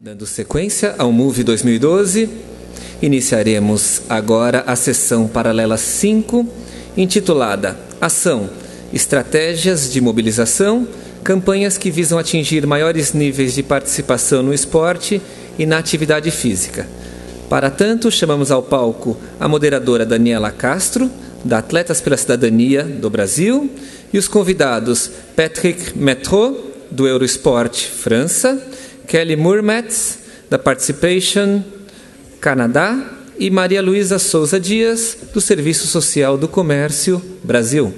Dando sequência ao MOVE 2012, iniciaremos agora a sessão paralela 5, intitulada Ação, Estratégias de Mobilização, Campanhas que visam atingir maiores níveis de participação no esporte e na atividade física. Para tanto, chamamos ao palco a moderadora Daniela Castro, da Atletas pela Cidadania do Brasil, e os convidados Patrick Métraux, do Eurosport França, Kelly Murmetz, da Participation Canadá, e Maria Luísa Souza Dias, do Serviço Social do Comércio Brasil.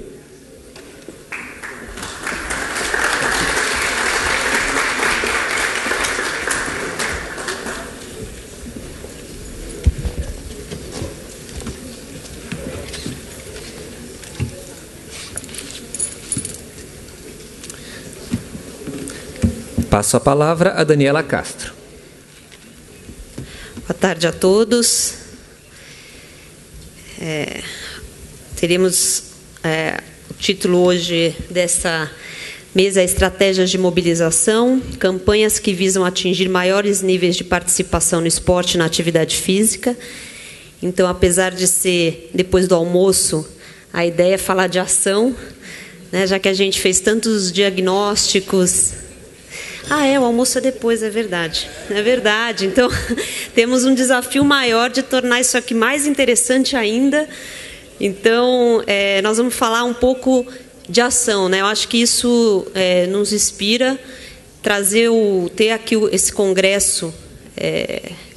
Passo a palavra a Daniela Castro. Boa tarde a todos. Teremos o título hoje dessa mesa: Estratégias de Mobilização, Campanhas que visam atingir maiores níveis de participação no esporte e na atividade física. Então, apesar de ser depois do almoço, a ideia é falar de ação, né, já que a gente fez tantos diagnósticos. O almoço é depois, é verdade. É verdade. Então, temos um desafio maior de tornar isso aqui mais interessante ainda. Então, nós vamos falar um pouco de ação, né? Eu acho que isso nos inspira, ter aqui esse congresso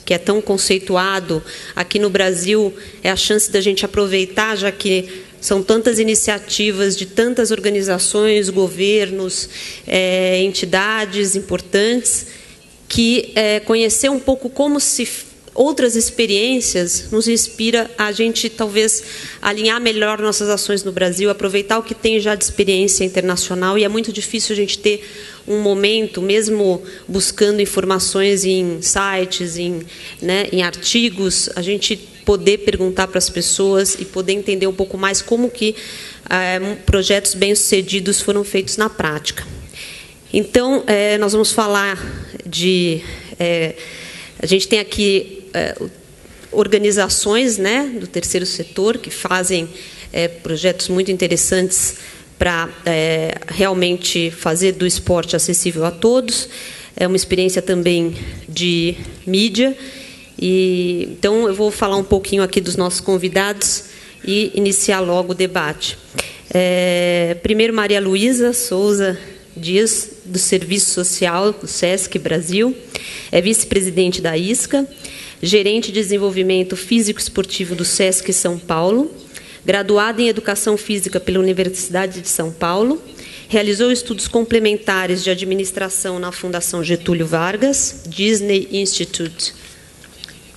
que é tão conceituado aqui no Brasil, é a chance da gente aproveitar, já que são tantas iniciativas de tantas organizações, governos, entidades importantes, que conhecer um pouco como se outras experiências nos inspira a gente talvez alinhar melhor nossas ações no Brasil, aproveitar o que tem já de experiência internacional. E é muito difícil a gente ter um momento, mesmo buscando informações em sites, em artigos, a gente poder perguntar para as pessoas e poder entender um pouco mais como que projetos bem-sucedidos foram feitos na prática. Então, nós vamos falar de... a gente tem aqui organizações, né, do terceiro setor que fazem projetos muito interessantes para realmente fazer do esporte acessível a todos. É uma experiência também de mídia. Então, eu vou falar um pouquinho aqui dos nossos convidados e iniciar logo o debate. Primeiro, Maria Luísa Souza Dias, do Serviço Social do SESC Brasil, é vice-presidente da ISCA, gerente de desenvolvimento físico-esportivo do SESC São Paulo, graduada em Educação Física pela Universidade de São Paulo, realizou estudos complementares de administração na Fundação Getúlio Vargas, Disney Institute,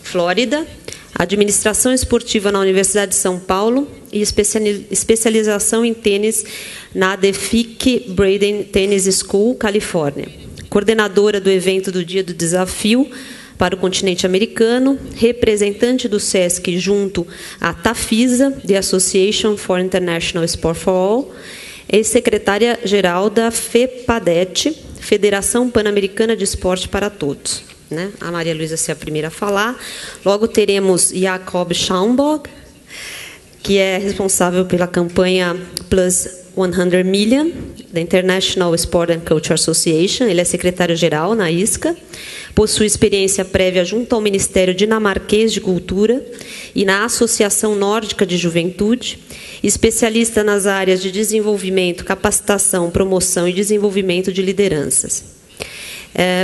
Flórida, administração esportiva na Universidade de São Paulo e especialização em tênis na DeFique Braden Tennis School, Califórnia. Coordenadora do evento do Dia do Desafio para o continente americano, representante do SESC junto à TAFISA, The Association for International Sport for All, e secretária-geral da FEPADET, Federação Pan-Americana de Esporte para Todos. Né? A Maria Luísa é a primeira a falar. Logo teremos Jakob Schaumburg, que é responsável pela campanha Plus 100 Million, da International Sport and Culture Association. Ele é secretário-geral na ISCA, possui experiência prévia junto ao Ministério Dinamarquês de Cultura e na Associação Nórdica de Juventude, especialista nas áreas de desenvolvimento, capacitação, promoção e desenvolvimento de lideranças.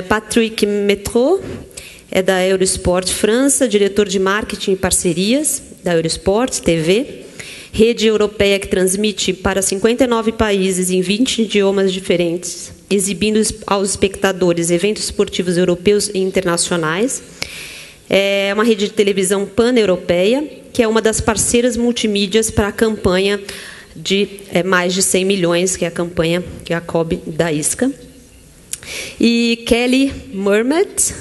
Patrick Métraux é da Eurosport França, diretor de marketing e parcerias da Eurosport TV, rede europeia que transmite para 59 países em 20 idiomas diferentes, exibindo aos espectadores eventos esportivos europeus e internacionais. É uma rede de televisão pan-europeia, que é uma das parceiras multimídias para a campanha de mais de 100 milhões, que é a campanha Jakob da ISCA. E Kelly Murmetz,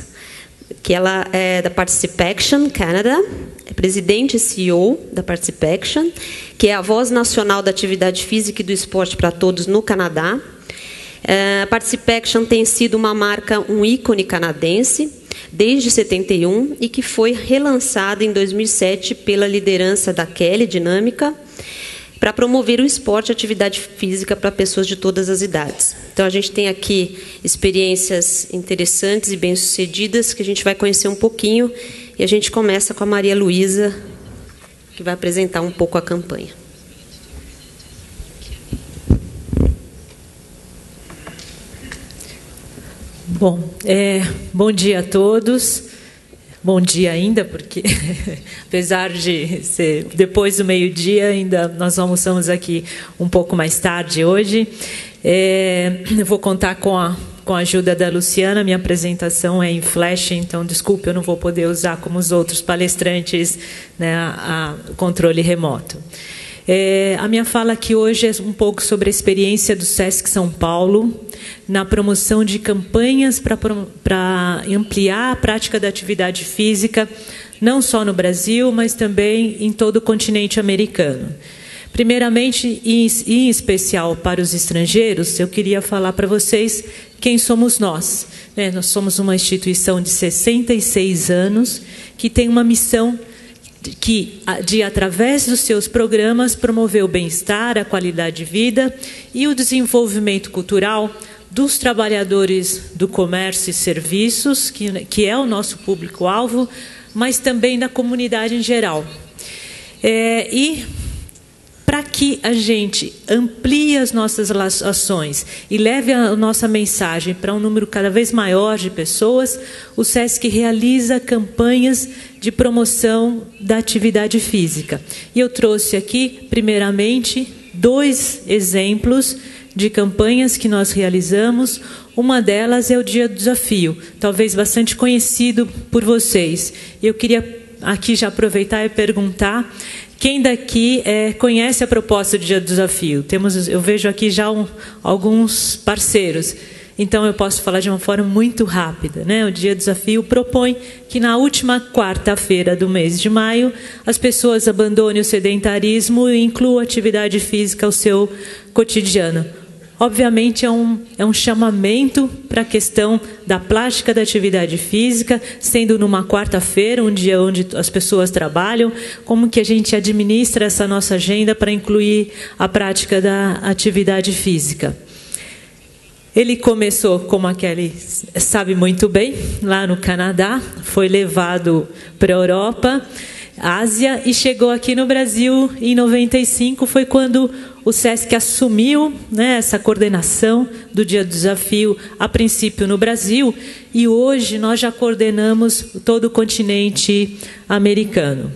que ela é da Participation Canada, é presidente e CEO da Participation, que é a voz nacional da atividade física e do esporte para todos no Canadá. A Participation tem sido uma marca, um ícone canadense, desde 71 e que foi relançada em 2007 pela liderança da Kelly Dinâmica, para promover o esporte e a atividade física para pessoas de todas as idades. Então, a gente tem aqui experiências interessantes e bem-sucedidas que a gente vai conhecer um pouquinho, e a gente começa com a Maria Luísa, que vai apresentar um pouco a campanha. Bom, bom dia a todos. Bom dia ainda, porque apesar de ser depois do meio-dia, ainda nós almoçamos aqui um pouco mais tarde hoje. Eu vou contar com a ajuda da Luciana. Minha apresentação é em flash, então, desculpe, eu não vou poder usar, como os outros palestrantes, né, o controle remoto. A minha fala aqui hoje é um pouco sobre a experiência do SESC São Paulo na promoção de campanhas para ampliar a prática da atividade física, não só no Brasil, mas também em todo o continente americano. Primeiramente, e em especial para os estrangeiros, eu queria falar para vocês quem somos nós. Nós somos uma instituição de 66 anos que tem uma missão de, através dos seus programas, promover o bem-estar, a qualidade de vida e o desenvolvimento cultural dos trabalhadores do comércio e serviços, que é o nosso público-alvo, mas também da comunidade em geral. E para que a gente amplie as nossas ações e leve a nossa mensagem para um número cada vez maior de pessoas, o SESC realiza campanhas de promoção da atividade física. E eu trouxe aqui, primeiramente, 2 exemplos de campanhas que nós realizamos. Uma delas é o Dia do Desafio, talvez bastante conhecido por vocês. Eu queria aqui já aproveitar e perguntar quem daqui conhece a proposta do Dia do Desafio. Eu vejo aqui já alguns parceiros. Então, eu posso falar de uma forma muito rápida, né? O Dia do Desafio propõe que na última quarta-feira do mês de maio, as pessoas abandonem o sedentarismo e incluam a atividade física ao seu cotidiano. Obviamente, é um chamamento para a questão da prática da atividade física, sendo numa quarta-feira, um dia onde as pessoas trabalham, como que a gente administra essa nossa agenda para incluir a prática da atividade física. Ele começou, como a Kelly sabe muito bem, lá no Canadá, foi levado para a Europa, Ásia, e chegou aqui no Brasil em 95, foi quando o SESC assumiu, né, essa coordenação do Dia do Desafio, a princípio no Brasil, e hoje nós já coordenamos todo o continente americano.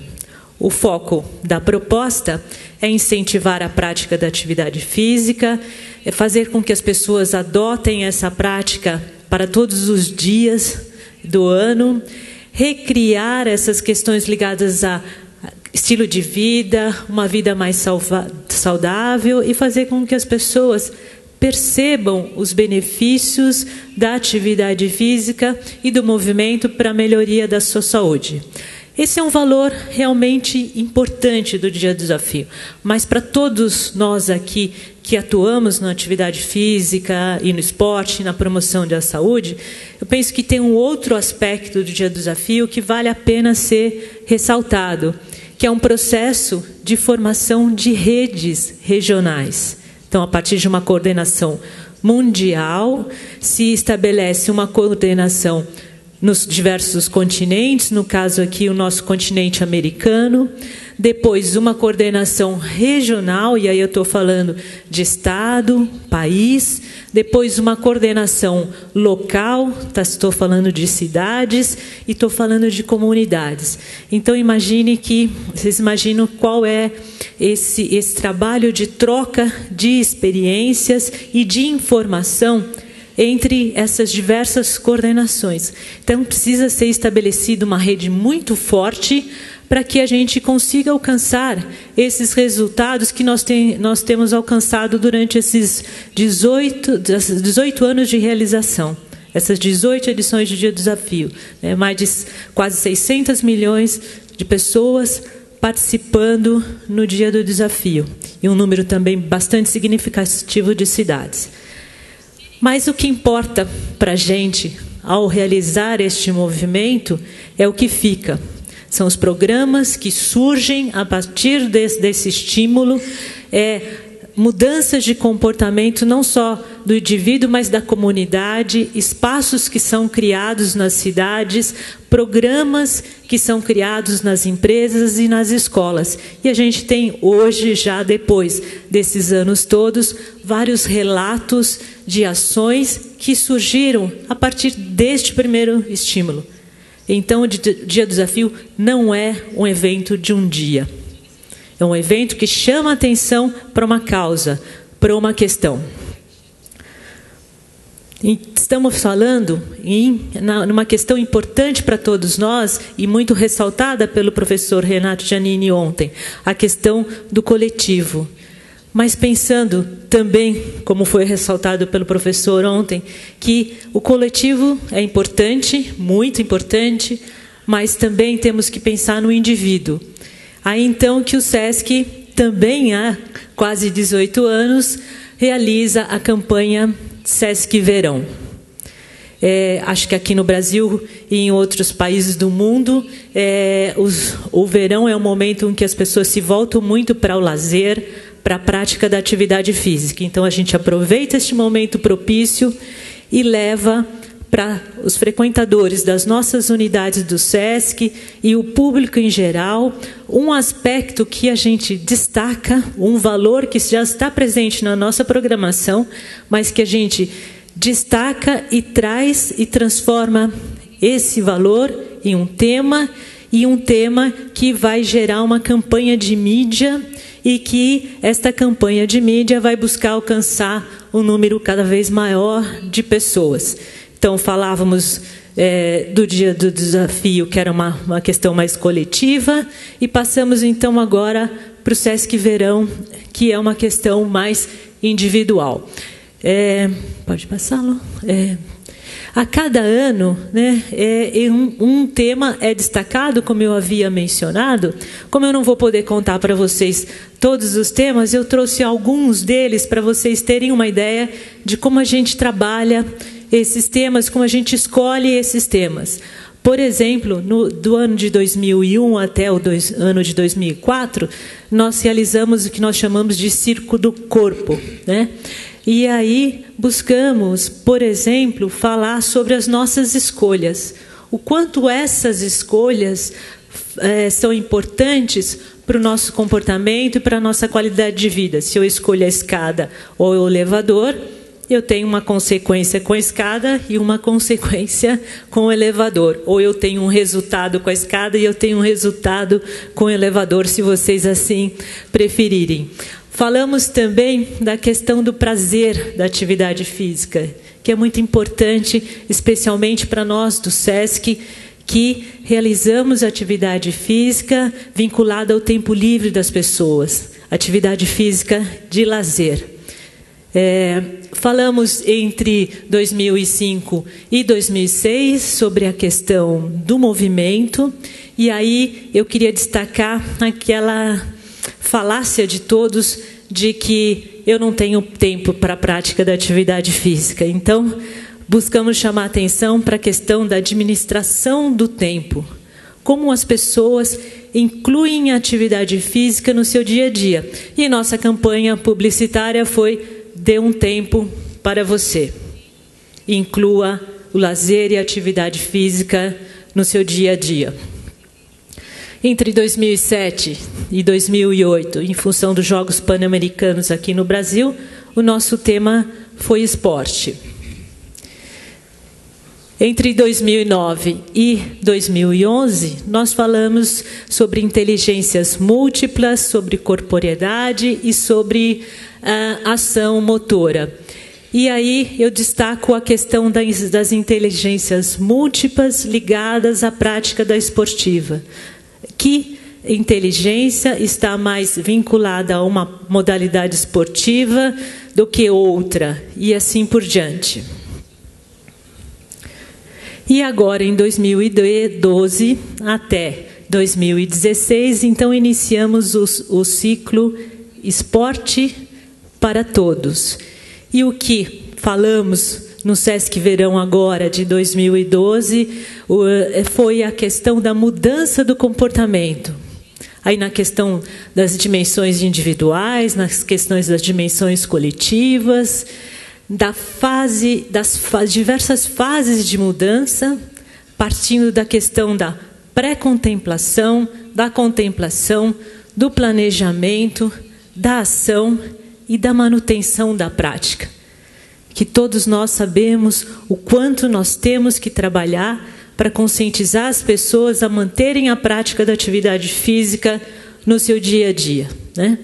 O foco da proposta é incentivar a prática da atividade física, é fazer com que as pessoas adotem essa prática para todos os dias do ano, recriar essas questões ligadas a estilo de vida, uma vida mais saudável e fazer com que as pessoas percebam os benefícios da atividade física e do movimento para a melhoria da sua saúde. Esse é um valor realmente importante do Dia do Desafio, mas para todos nós aqui que atuamos na atividade física e no esporte, na promoção da saúde, eu penso que tem um outro aspecto do Dia do Desafio que vale a pena ser ressaltado, que é um processo de formação de redes regionais. Então, a partir de uma coordenação mundial, se estabelece uma coordenação nos diversos continentes, no caso aqui o nosso continente americano, depois uma coordenação regional, e aí eu estou falando de estado, país, depois uma coordenação local, estou falando de cidades e estou falando de comunidades. Então vocês imaginam qual é esse trabalho de troca de experiências e de informação entre essas diversas coordenações. Então, precisa ser estabelecida uma rede muito forte para que a gente consiga alcançar esses resultados que nós temos alcançado durante esses 18 anos de realização. Essas 18 edições do Dia do Desafio. Mais de quase 600 milhões de pessoas participando no Dia do Desafio. E um número também bastante significativo de cidades. Mas o que importa para a gente, ao realizar este movimento é o que fica. São os programas que surgem a partir desse estímulo, mudanças de comportamento não só do indivíduo, mas da comunidade, espaços que são criados nas cidades, programas que são criados nas empresas e nas escolas. E a gente tem hoje, já depois desses anos todos, vários relatos de ações que surgiram a partir deste primeiro estímulo. Então, o Dia do Desafio não é um evento de um dia. É um evento que chama a atenção para uma causa, para uma questão. Estamos falando numa questão importante para todos nós e muito ressaltada pelo professor Renato Giannini ontem, a questão do coletivo. Mas pensando também, como foi ressaltado pelo professor ontem, que o coletivo é importante, muito importante, mas também temos que pensar no indivíduo. Aí então que o SESC, também há quase 18 anos, realiza a campanha SESC Verão. Acho que aqui no Brasil e em outros países do mundo, o verão é um momento em que as pessoas se voltam muito para o lazer, para a prática da atividade física. Então, a gente aproveita este momento propício e leva para os frequentadores das nossas unidades do SESC e o público em geral, um aspecto que a gente destaca, um valor que já está presente na nossa programação, mas que a gente destaca e traz e transforma esse valor em um tema, e um tema que vai gerar uma campanha de mídia, e que esta campanha de mídia vai buscar alcançar um número cada vez maior de pessoas. Então, falávamos do Dia do Desafio, que era uma questão mais coletiva, e passamos, então, agora para o SESC Verão, que é uma questão mais individual. Pode passá-lo? A cada ano, né, um tema é destacado, como eu havia mencionado. Como eu não vou poder contar para vocês todos os temas, eu trouxe alguns deles para vocês terem uma ideia de como a gente trabalha esses temas, como a gente escolhe esses temas. Por exemplo, do ano de 2001 até o ano de 2004, nós realizamos o que nós chamamos de Circo do Corpo, né? E aí buscamos, por exemplo, falar sobre as nossas escolhas. O quanto essas escolhas são importantes para o nosso comportamento e para a nossa qualidade de vida. Se eu escolho a escada ou o elevador, eu tenho uma consequência com a escada e uma consequência com o elevador. Ou eu tenho um resultado com a escada e eu tenho um resultado com o elevador, se vocês assim preferirem. Falamos também da questão do prazer da atividade física, que é muito importante, especialmente para nós do SESC, que realizamos atividade física vinculada ao tempo livre das pessoas, atividade física de lazer. Falamos entre 2005 e 2006 sobre a questão do movimento, e aí eu queria destacar aquela falácia de todos de que eu não tenho tempo para a prática da atividade física. Então, buscamos chamar a atenção para a questão da administração do tempo. Como as pessoas incluem a atividade física no seu dia a dia. E nossa campanha publicitária foi: dê um tempo para você. Inclua o lazer e a atividade física no seu dia a dia. Entre 2007 e 2008, em função dos Jogos Pan-Americanos aqui no Brasil, o nosso tema foi esporte. Entre 2009 e 2011, nós falamos sobre inteligências múltiplas, sobre corporeidade e sobre ação motora. E aí eu destaco a questão das inteligências múltiplas ligadas à prática da esportiva. Que inteligência está mais vinculada a uma modalidade esportiva do que outra, e assim por diante. E agora, em 2012 até 2016, então iniciamos o ciclo Esporte para Todos. E o que falamos no Sesc Verão agora, de 2012, foi a questão da mudança do comportamento. Aí na questão das dimensões individuais, nas questões das dimensões coletivas, das diversas fases de mudança, partindo da questão da pré-contemplação, da contemplação, do planejamento, da ação e da manutenção da prática. Que todos nós sabemos o quanto nós temos que trabalhar para conscientizar as pessoas a manterem a prática da atividade física no seu dia a dia, né?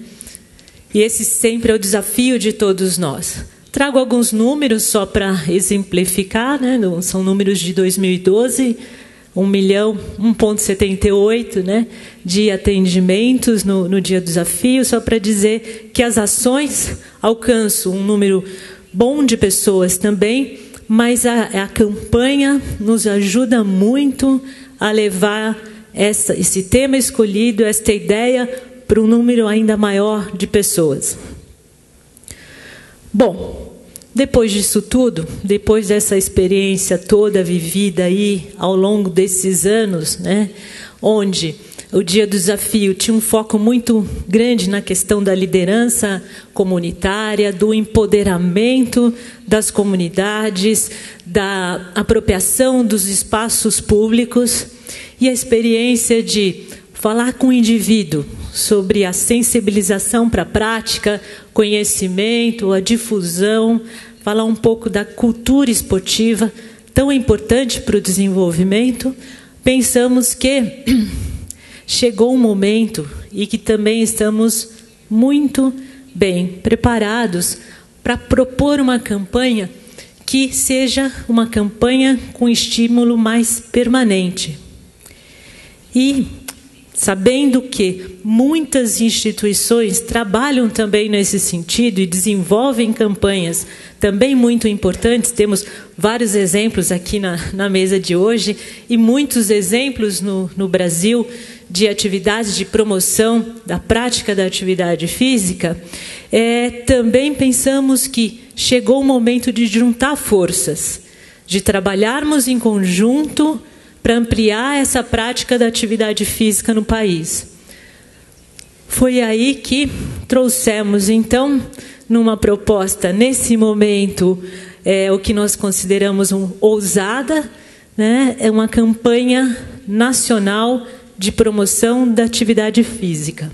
E esse sempre é o desafio de todos nós. Trago alguns números só para exemplificar, né? São números de 2012, 1,78 milhão, né, de atendimentos no dia do desafio, só para dizer que as ações alcançam um número bom de pessoas também, mas a campanha nos ajuda muito a levar esse tema escolhido, esta ideia, para um número ainda maior de pessoas. Bom, depois disso tudo, depois dessa experiência toda vivida aí ao longo desses anos, né, onde o Dia do Desafio tinha um foco muito grande na questão da liderança comunitária, do empoderamento das comunidades, da apropriação dos espaços públicos, e a experiência de falar com o indivíduo sobre a sensibilização para a prática, conhecimento, a difusão, falar um pouco da cultura esportiva, tão importante para o desenvolvimento. Pensamos que chegou um momento e que também estamos muito bem preparados para propor uma campanha que seja uma campanha com estímulo mais permanente. E sabendo que muitas instituições trabalham também nesse sentido e desenvolvem campanhas também muito importantes, temos vários exemplos aqui na mesa de hoje e muitos exemplos no Brasil de atividades de promoção da prática da atividade física, também pensamos que chegou o momento de juntar forças, de trabalharmos em conjunto para ampliar essa prática da atividade física no país. Foi aí que trouxemos, então, numa proposta, nesse momento, o que nós consideramos ousada, né, é uma campanha nacional de promoção da atividade física,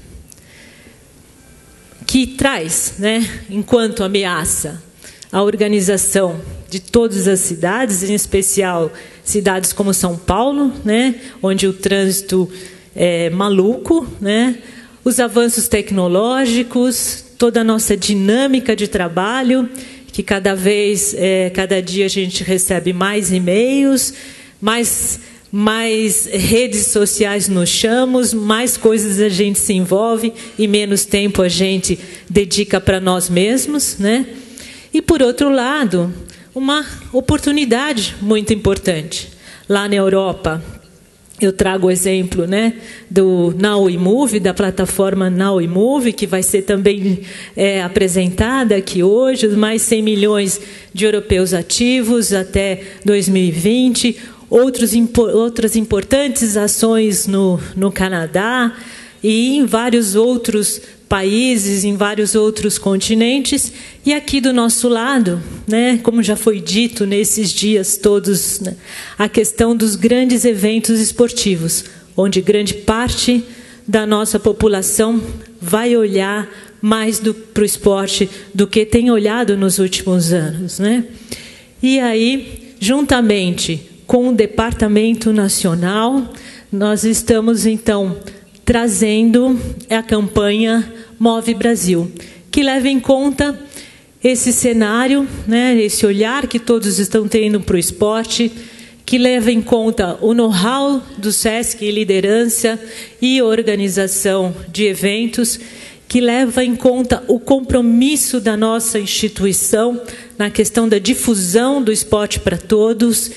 que traz, né, enquanto ameaça, a organização de todas as cidades, em especial cidades como São Paulo, né, onde o trânsito é maluco, né, os avanços tecnológicos, toda a nossa dinâmica de trabalho, que cada dia a gente recebe mais e-mails, mais redes sociais nos chamamos, mais coisas a gente se envolve e menos tempo a gente dedica para nós mesmos, né? E, por outro lado, uma oportunidade muito importante. Lá na Europa, eu trago o exemplo, né, do Now We Move, da plataforma Now We Move, que vai ser também apresentada aqui hoje, os mais 100 milhões de europeus ativos até 2020, outras importantes ações no Canadá e em vários outros países, em vários outros continentes. E aqui do nosso lado, né, como já foi dito nesses dias todos, né, a questão dos grandes eventos esportivos, onde grande parte da nossa população vai olhar mais para o esporte do que tem olhado nos últimos anos, né? E aí, juntamente com o Departamento Nacional, nós estamos, então, trazendo a campanha Move Brasil, que leva em conta esse cenário, né, esse olhar que todos estão tendo para o esporte, que leva em conta o know-how do SESC, liderança e organização de eventos, que leva em conta o compromisso da nossa instituição na questão da difusão do esporte para todos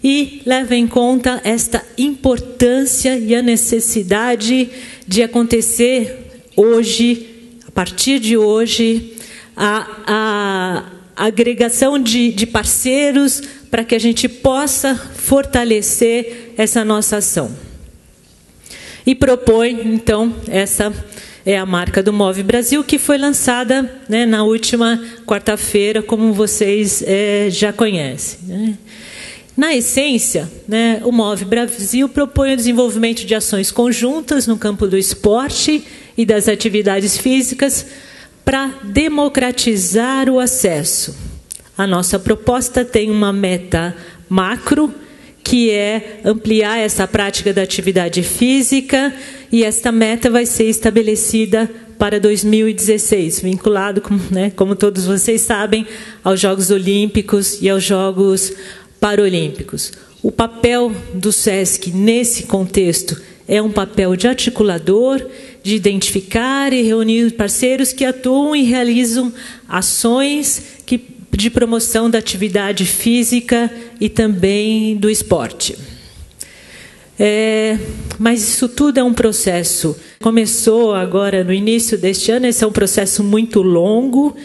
e leva em conta esta importância e a necessidade de acontecer hoje, a partir de hoje, agregação de parceiros para que a gente possa fortalecer essa nossa ação. E propõe, então, essa é a marca do Move Brasil, que foi lançada, né, na última quarta-feira, como vocês já conhecem, né? Na essência, né, o Move Brasil propõe o desenvolvimento de ações conjuntas no campo do esporte e das atividades físicas para democratizar o acesso. A nossa proposta tem uma meta macro, que é ampliar essa prática da atividade física, e esta meta vai ser estabelecida para 2016, vinculado, né, como todos vocês sabem, aos Jogos Olímpicos e aos Jogos Paralímpicos. O papel do SESC nesse contexto é um papel de articulador, de identificar e reunir parceiros que atuam e realizam ações de promoção da atividade física e também do esporte. Mas isso tudo é um processo. Começou agora no início deste ano, esse é um processo muito longo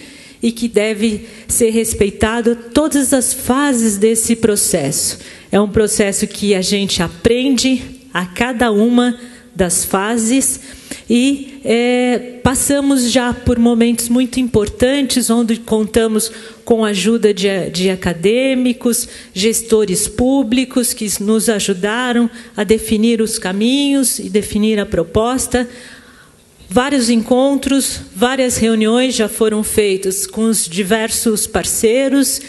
e que deve ser respeitado todas as fases desse processo. É um processo que a gente aprende a cada uma das fases e passamos já por momentos muito importantes, onde contamos com a ajuda de acadêmicos, gestores públicos que nos ajudaram a definir os caminhos e definir a proposta. Vários encontros, várias reuniões já foram feitas com os diversos parceiros.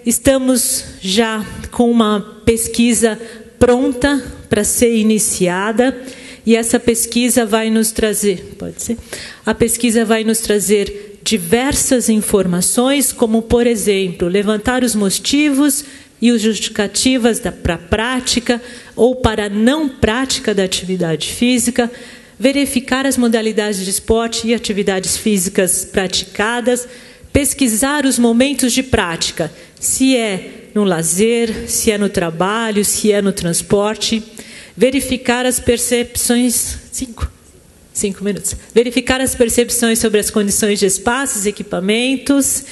Estamos já com uma pesquisa pronta para ser iniciada, e essa pesquisa vai nos trazer, a pesquisa vai nos trazer diversas informações, como, por exemplo, levantar os motivos e os justificativas para a prática ou para a não prática da atividade física, verificar as modalidades de esporte e atividades físicas praticadas, pesquisar os momentos de prática, se é no lazer, se é no trabalho, se é no transporte, verificar as percepções... Cinco minutos. Verificar as percepções sobre as condições de espaços e equipamentos,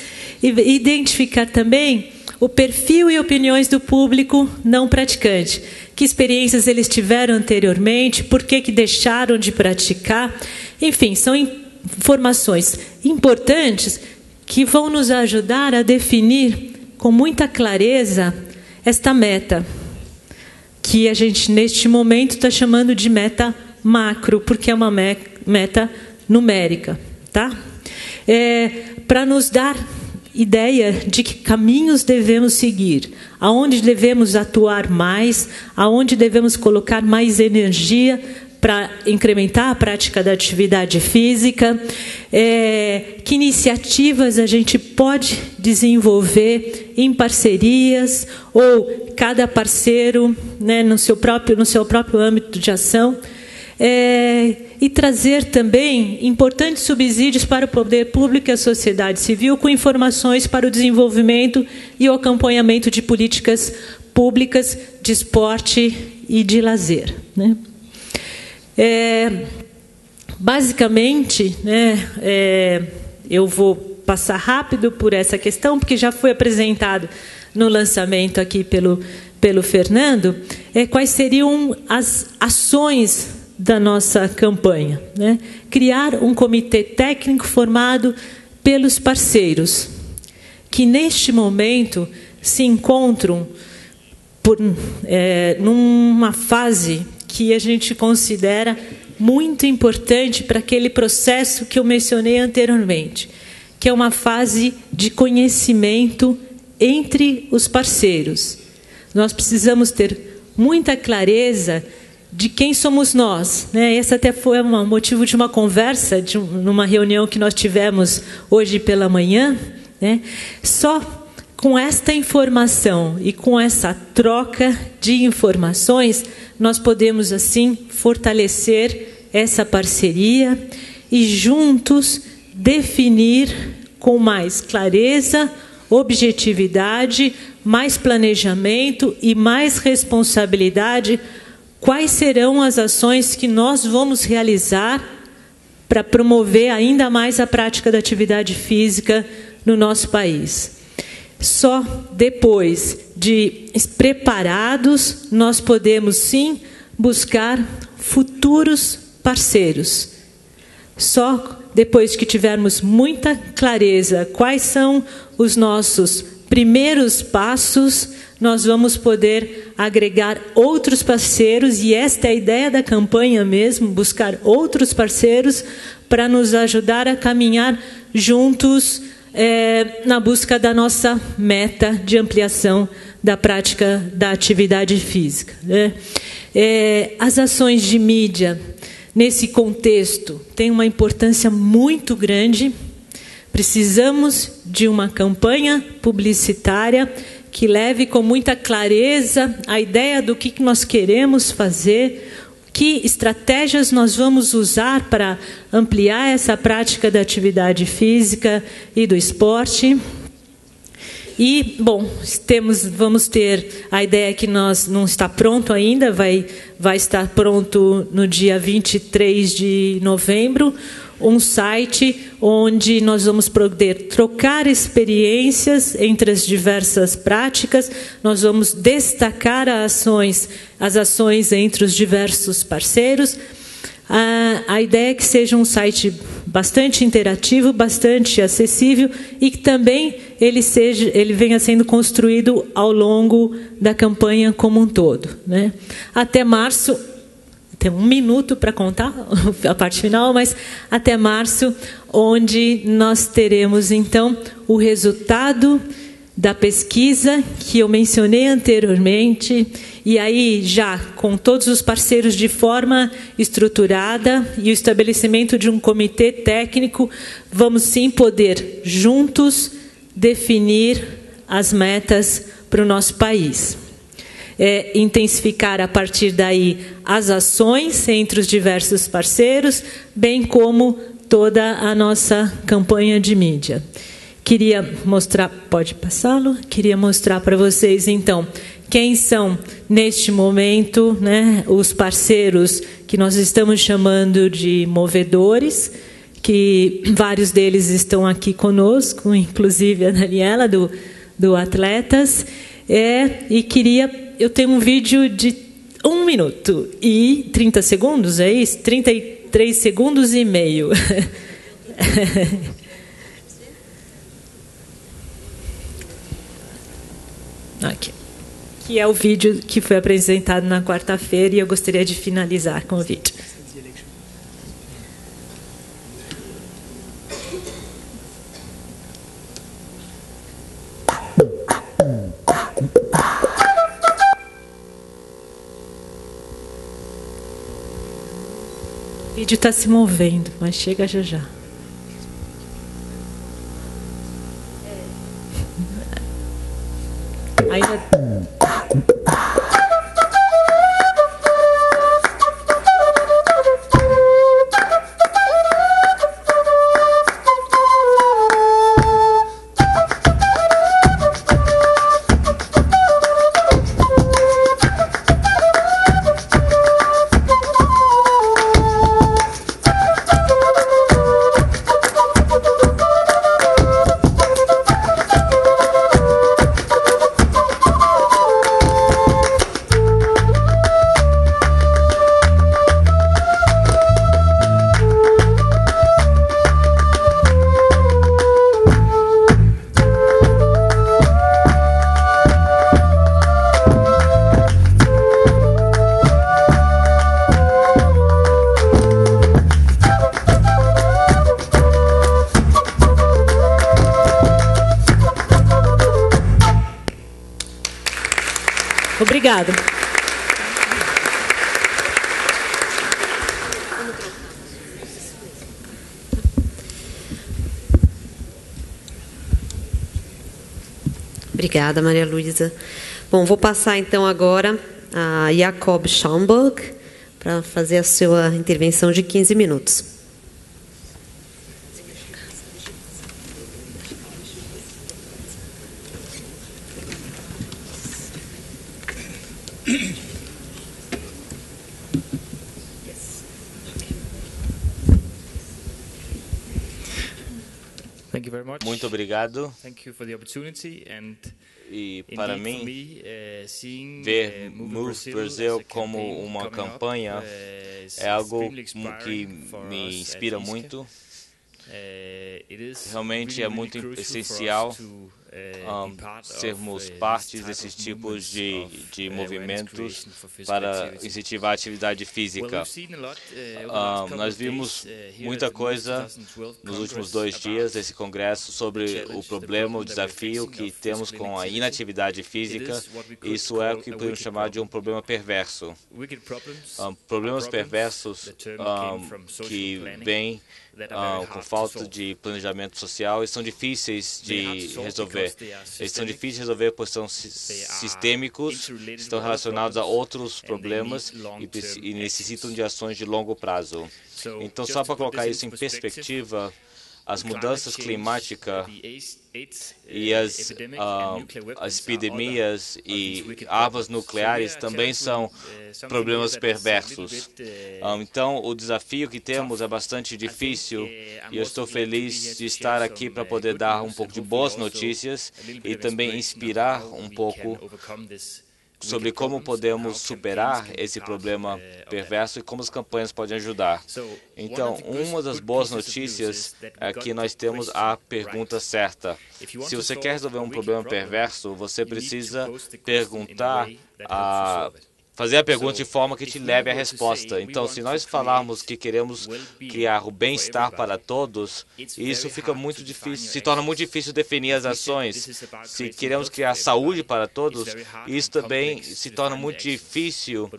e identificar também o perfil e opiniões do público não praticante. Que experiências eles tiveram anteriormente, por que deixaram de praticar. Enfim, são informações importantes que vão nos ajudar a definir com muita clareza esta meta, que a gente, neste momento, está chamando de meta macro, porque é uma meta numérica, tá? Para nos dar ideia de que caminhos devemos seguir, aonde devemos atuar mais, aonde devemos colocar mais energia para incrementar a prática da atividade física, que iniciativas a gente pode desenvolver em parcerias, ou cada parceiro, né, no seu próprio âmbito de ação, e trazer também importantes subsídios para o poder público e a sociedade civil, com informações para o desenvolvimento e o acompanhamento de políticas públicas de esporte e de lazer, né? Basicamente, né, eu vou passar rápido por essa questão, porque já foi apresentado no lançamento aqui pelo Fernando, quais seriam as ações da nossa campanha, né? Criar um comitê técnico formado pelos parceiros, que neste momento se encontram numa fase que a gente considera muito importante para aquele processo que eu mencionei anteriormente, que é uma fase de conhecimento entre os parceiros. Nós precisamos ter muita clareza de quem somos nós, né? Esse até foi um motivo de uma conversa, numa reunião que nós tivemos hoje pela manhã, né? Só com esta informação e com essa troca de informações, nós podemos, assim, fortalecer essa parceria e, juntos, definir com mais clareza, objetividade, mais planejamento e mais responsabilidade quais serão as ações que nós vamos realizar para promover ainda mais a prática da atividade física no nosso país. Só depois de preparados, nós podemos, sim, buscar futuros parceiros. Só depois que tivermos muita clareza quais são os nossos primeiros passos, nós vamos poder agregar outros parceiros, e esta é a ideia da campanha mesmo, buscar outros parceiros para nos ajudar a caminhar juntos na busca da nossa meta de ampliação da prática da atividade física, né? As ações de mídia, nesse contexto, têm uma importância muito grande. Precisamos de uma campanha publicitária que leve com muita clareza a ideia do que nós queremos fazer, que estratégias nós vamos usar para ampliar essa prática da atividade física e do esporte. E, bom, vamos ter a ideia que nós não está pronto ainda, vai estar pronto no dia 23 de novembro, um site onde nós vamos poder trocar experiências entre as diversas práticas, nós vamos destacar as ações entre os diversos parceiros. A ideia é que seja um site bastante interativo, bastante acessível, e que também ele venha sendo construído ao longo da campanha como um todo, né? Até março, tem 1 minuto para contar a parte final, mas até março, onde nós teremos, então, o resultado da pesquisa que eu mencionei anteriormente, e aí já com todos os parceiros de forma estruturada e o estabelecimento de um comitê técnico, vamos sim poder juntos definir as metas para o nosso país. Intensificar a partir daí as ações entre os diversos parceiros, bem como toda a nossa campanha de mídia. Queria mostrar, pode passá-lo? Queria mostrar para vocês, então, quem são, neste momento, né, os parceiros que nós estamos chamando de movedores, que vários deles estão aqui conosco, inclusive a Daniela, do Atletas. E eu tenho um vídeo de 1 minuto e 30 segundos, é isso? 33 segundos e meio. Aqui. Que é o vídeo que foi apresentado na quarta-feira, e eu gostaria de finalizar com o vídeo. O vídeo está se movendo, mas chega já já. Ainda... Obrigada. Obrigada, Maria Luísa. Bom, vou passar então agora a Jakob Schaumburg para fazer a sua intervenção de 15 minutos. Muito obrigado. E para mim, ver Move Brazil como uma campanha é algo que me inspira muito. Realmente é muito essencial sermos partes desses tipos de movimentos para incentivar a atividade física. Nós vimos muita coisa nos últimos 2 dias desse congresso sobre o problema, o desafio que temos com a inatividade física. Isso é o que podemos chamar de um problema perverso. Problemas perversos que vêm com falta de planejamento social e são difíceis de resolver. Eles são difíceis de resolver pois são sistêmicos, estão relacionados a outros problemas e necessitam de ações de longo prazo. Então, só para colocar isso em perspectiva, as mudanças climáticas e as epidemias e armas nucleares também são problemas perversos. Então, o desafio que temos é bastante difícil e eu estou feliz de estar aqui para poder dar um pouco de boas notícias e também inspirar um pouco sobre como podemos superar esse problema perverso e como as campanhas podem ajudar. Então, uma das boas notícias é que nós temos a pergunta certa. Se você quer resolver um problema perverso, você precisa fazer a pergunta de forma que te leve à resposta. Então, se nós falarmos que queremos criar o bem-estar para todos, isso fica muito difícil, se torna muito difícil definir as ações. Se queremos criar saúde para todos, isso também se torna muito difícil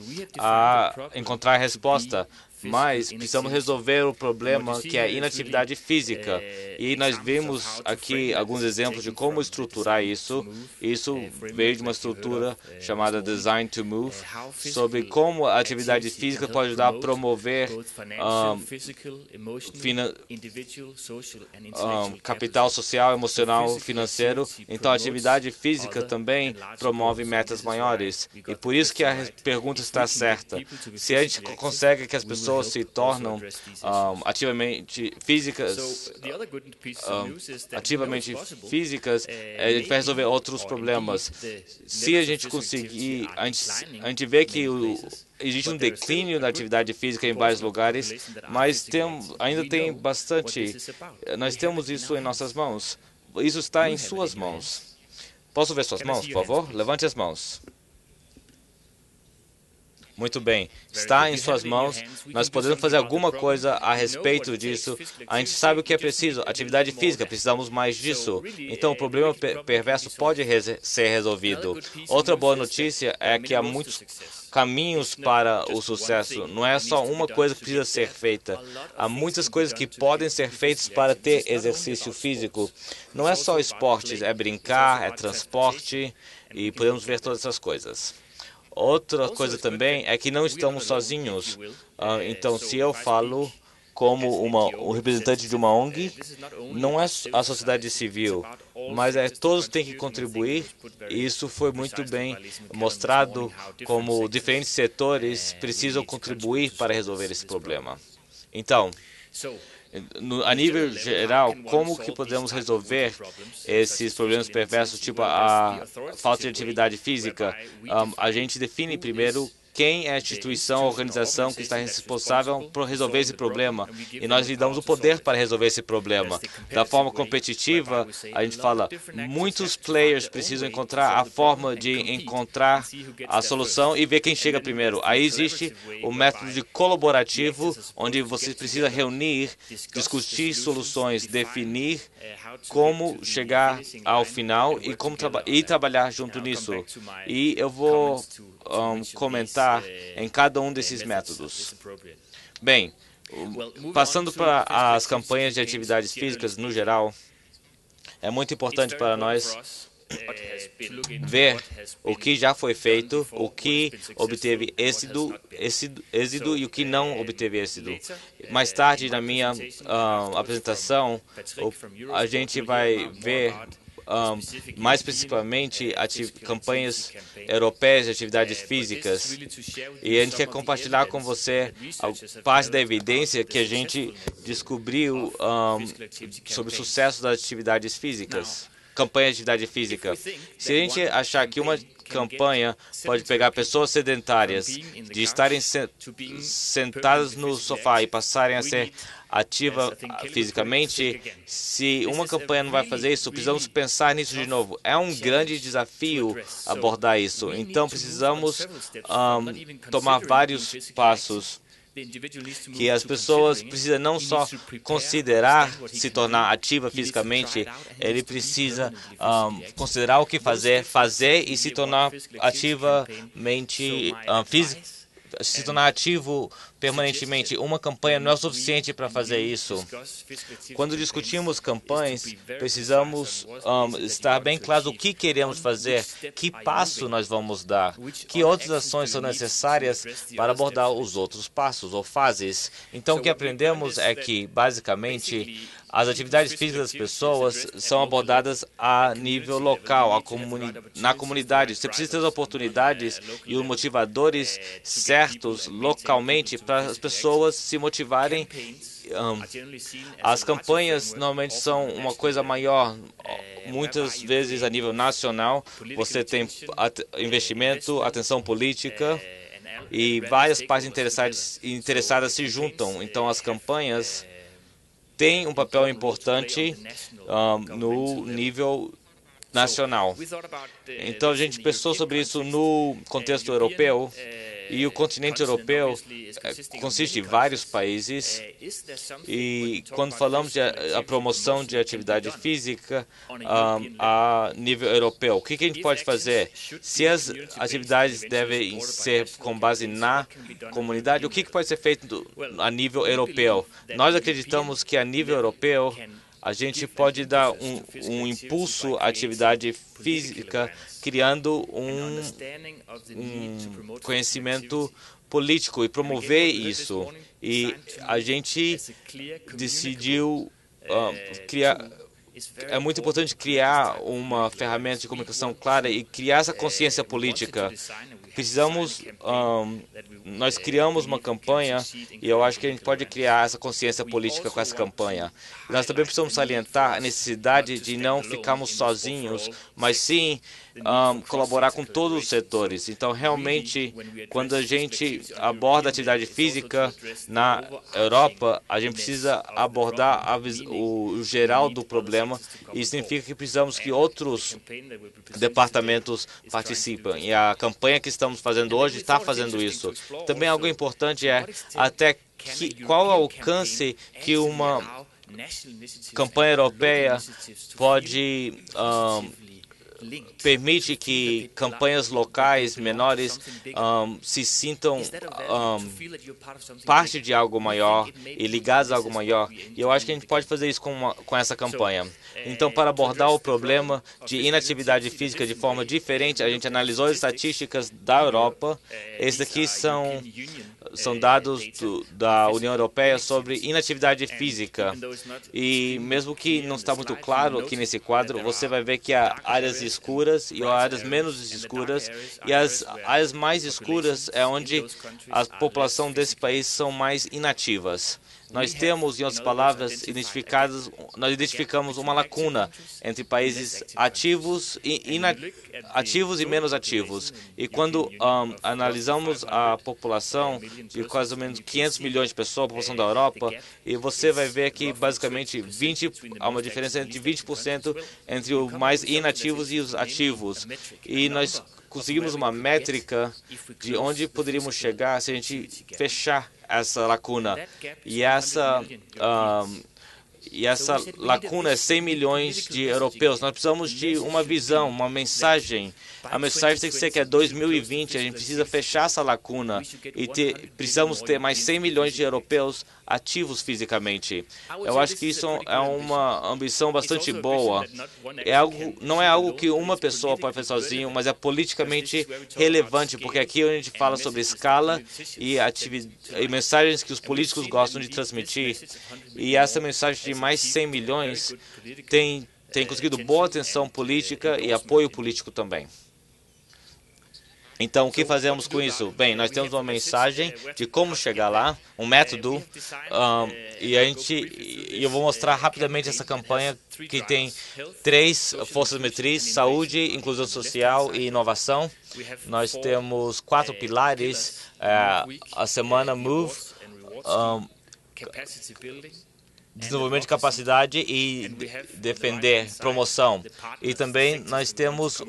encontrar a resposta. Mas precisamos resolver o problema que é a inatividade física. E nós vimos aqui alguns exemplos de como estruturar isso. Isso veio de uma estrutura chamada Design to Move, sobre como a atividade física pode ajudar a promover capital social, emocional, financeiro. Então, a atividade física também promove metas maiores. E por isso que a pergunta está certa. Se a gente consegue que as pessoas se tornam ativamente físicas, a gente vai resolver outros problemas. Se a gente conseguir, a gente vê que existe um declínio da atividade física em vários lugares, mas ainda tem bastante. Nós temos isso em nossas mãos. Isso está em suas mãos. Posso ver suas mãos, por favor? Levante as mãos. Muito bem, está em suas mãos, nós podemos fazer alguma coisa a respeito disso. A gente sabe o que é preciso, atividade física, precisamos mais disso. Então, o problema perverso pode ser resolvido. Outra boa notícia é que há muitos caminhos para o sucesso. Não é só uma coisa que precisa ser feita. Há muitas coisas que podem ser feitas para ter exercício físico. Não é só esportes, é brincar, é transporte e podemos ver todas essas coisas. Outra coisa também é que não estamos sozinhos. Então, se eu falo como um representante de uma ONG, não é a sociedade civil, mas todos têm que contribuir. E isso foi muito bem mostrado como diferentes setores precisam contribuir para resolver esse problema. Então, a nível geral, como que podemos resolver esses problemas perversos, tipo a falta de atividade física? A gente define primeiro quem é a instituição, a organização que está responsável por resolver esse problema. E nós lhe damos o poder para resolver esse problema. Da forma competitiva, a gente fala, muitos players precisam encontrar a forma de encontrar a solução e ver quem chega primeiro. Aí existe o método de colaborativo, onde você precisa reunir, discutir soluções, definir como chegar ao final e como trabalhar junto nisso. E eu vou comentar em cada um desses métodos. Bem, passando para as campanhas de atividades físicas no geral, é muito importante para nós ver o que já foi feito, o que obteve êxito e o que não obteve êxito. Mais tarde, na minha apresentação, a gente vai ver mais especificamente campanhas europeias de atividades físicas. E a gente quer compartilhar com você a parte da evidência que a gente descobriu sobre o sucesso das atividades físicas, campanha de atividade física. Se a gente achar que uma campanha pode pegar pessoas sedentárias de estarem sentadas no sofá e passarem a ser ativa fisicamente, se uma campanha não vai fazer isso, precisamos pensar nisso de novo. É um grande desafio abordar isso. Então, precisamos tomar vários passos. Que as pessoas precisam não só considerar se tornar ativa fisicamente, ele precisa considerar o que fazer e se tornar ativamente se tornar ativo permanentemente. Uma campanha não é o suficiente para fazer isso. Quando discutimos campanhas, precisamos estar bem claros o que queremos fazer, que passo nós vamos dar, que outras ações são necessárias para abordar os outros passos ou fases. Então, o que aprendemos é que, basicamente, as atividades físicas das pessoas são abordadas a nível local, na comunidade. Você precisa ter as oportunidades e os motivadores certos localmente para as pessoas se motivarem. As campanhas normalmente são uma coisa maior, muitas vezes a nível nacional. Você tem investimento, atenção política e várias partes interessadas se juntam. Então, as campanhas têm um papel importante no nível nacional. Então, a gente pensou sobre isso no contexto europeu. E o continente europeu consiste em vários países, e quando falamos de a promoção de atividade física a nível europeu, o que a gente pode fazer? Se as atividades devem ser com base na comunidade, o que pode ser feito a nível europeu? Nós acreditamos que a nível europeu a gente pode dar um impulso à atividade física, criando um conhecimento político e promover isso. E a gente decidiu criar. É muito importante criar uma ferramenta de comunicação clara e criar essa consciência política. Nós criamos uma campanha e eu acho que a gente pode criar essa consciência política com essa campanha. Nós também precisamos salientar a necessidade de não ficarmos sozinhos, mas sim colaborar com todos os setores. Então, realmente, quando a gente aborda a atividade física na Europa, a gente precisa abordar o geral do problema, e isso significa que precisamos que outros departamentos participem. E a campanha que estamos fazendo hoje está fazendo isso. Também algo importante é qual é o alcance que uma campanha europeia pode permite que campanhas locais menores se sintam parte de algo maior e ligados a algo maior. E eu acho que a gente pode fazer isso com essa campanha. Então, para abordar o problema de inatividade física de forma diferente, a gente analisou as estatísticas da Europa. Esses daqui são dados da União Europeia sobre inatividade física. E mesmo que não está muito claro aqui nesse quadro, você vai ver que há áreas escuras e áreas menos escuras. E as áreas mais escuras é onde a população desse país são mais inativas. Nós temos, em outras palavras, nós identificamos uma lacuna entre países ativos e menos ativos. E quando analisamos a população de quase ou menos 500 milhões de pessoas, a população da Europa, e você vai ver que basicamente há uma diferença entre 20% entre os mais inativos e os ativos. E nós conseguimos uma métrica de onde poderíamos chegar se a gente fechar essa lacuna. E essa lacuna é 100 milhões de europeus. Nós precisamos de uma visão, uma mensagem. A mensagem tem que ser que é 2020, a gente precisa fechar essa lacuna e precisamos ter mais 100 milhões de europeus ativos fisicamente. Eu acho que isso é uma ambição bastante boa. Não é algo que uma pessoa pode fazer sozinho, mas é politicamente relevante, porque aqui a gente fala sobre escala e mensagens que os políticos gostam de transmitir. E essa mensagem de mais 100 milhões tem tem conseguido boa atenção política e apoio político também. Então, o que fazemos com isso? Bem, nós temos uma mensagem de como chegar lá, um método, e eu vou mostrar rapidamente essa campanha que tem 3 forças motrizes: saúde, inclusão social e inovação. Nós temos 4 pilares: a semana MOVE, desenvolvimento de capacidade e defender, promoção. E também nós temos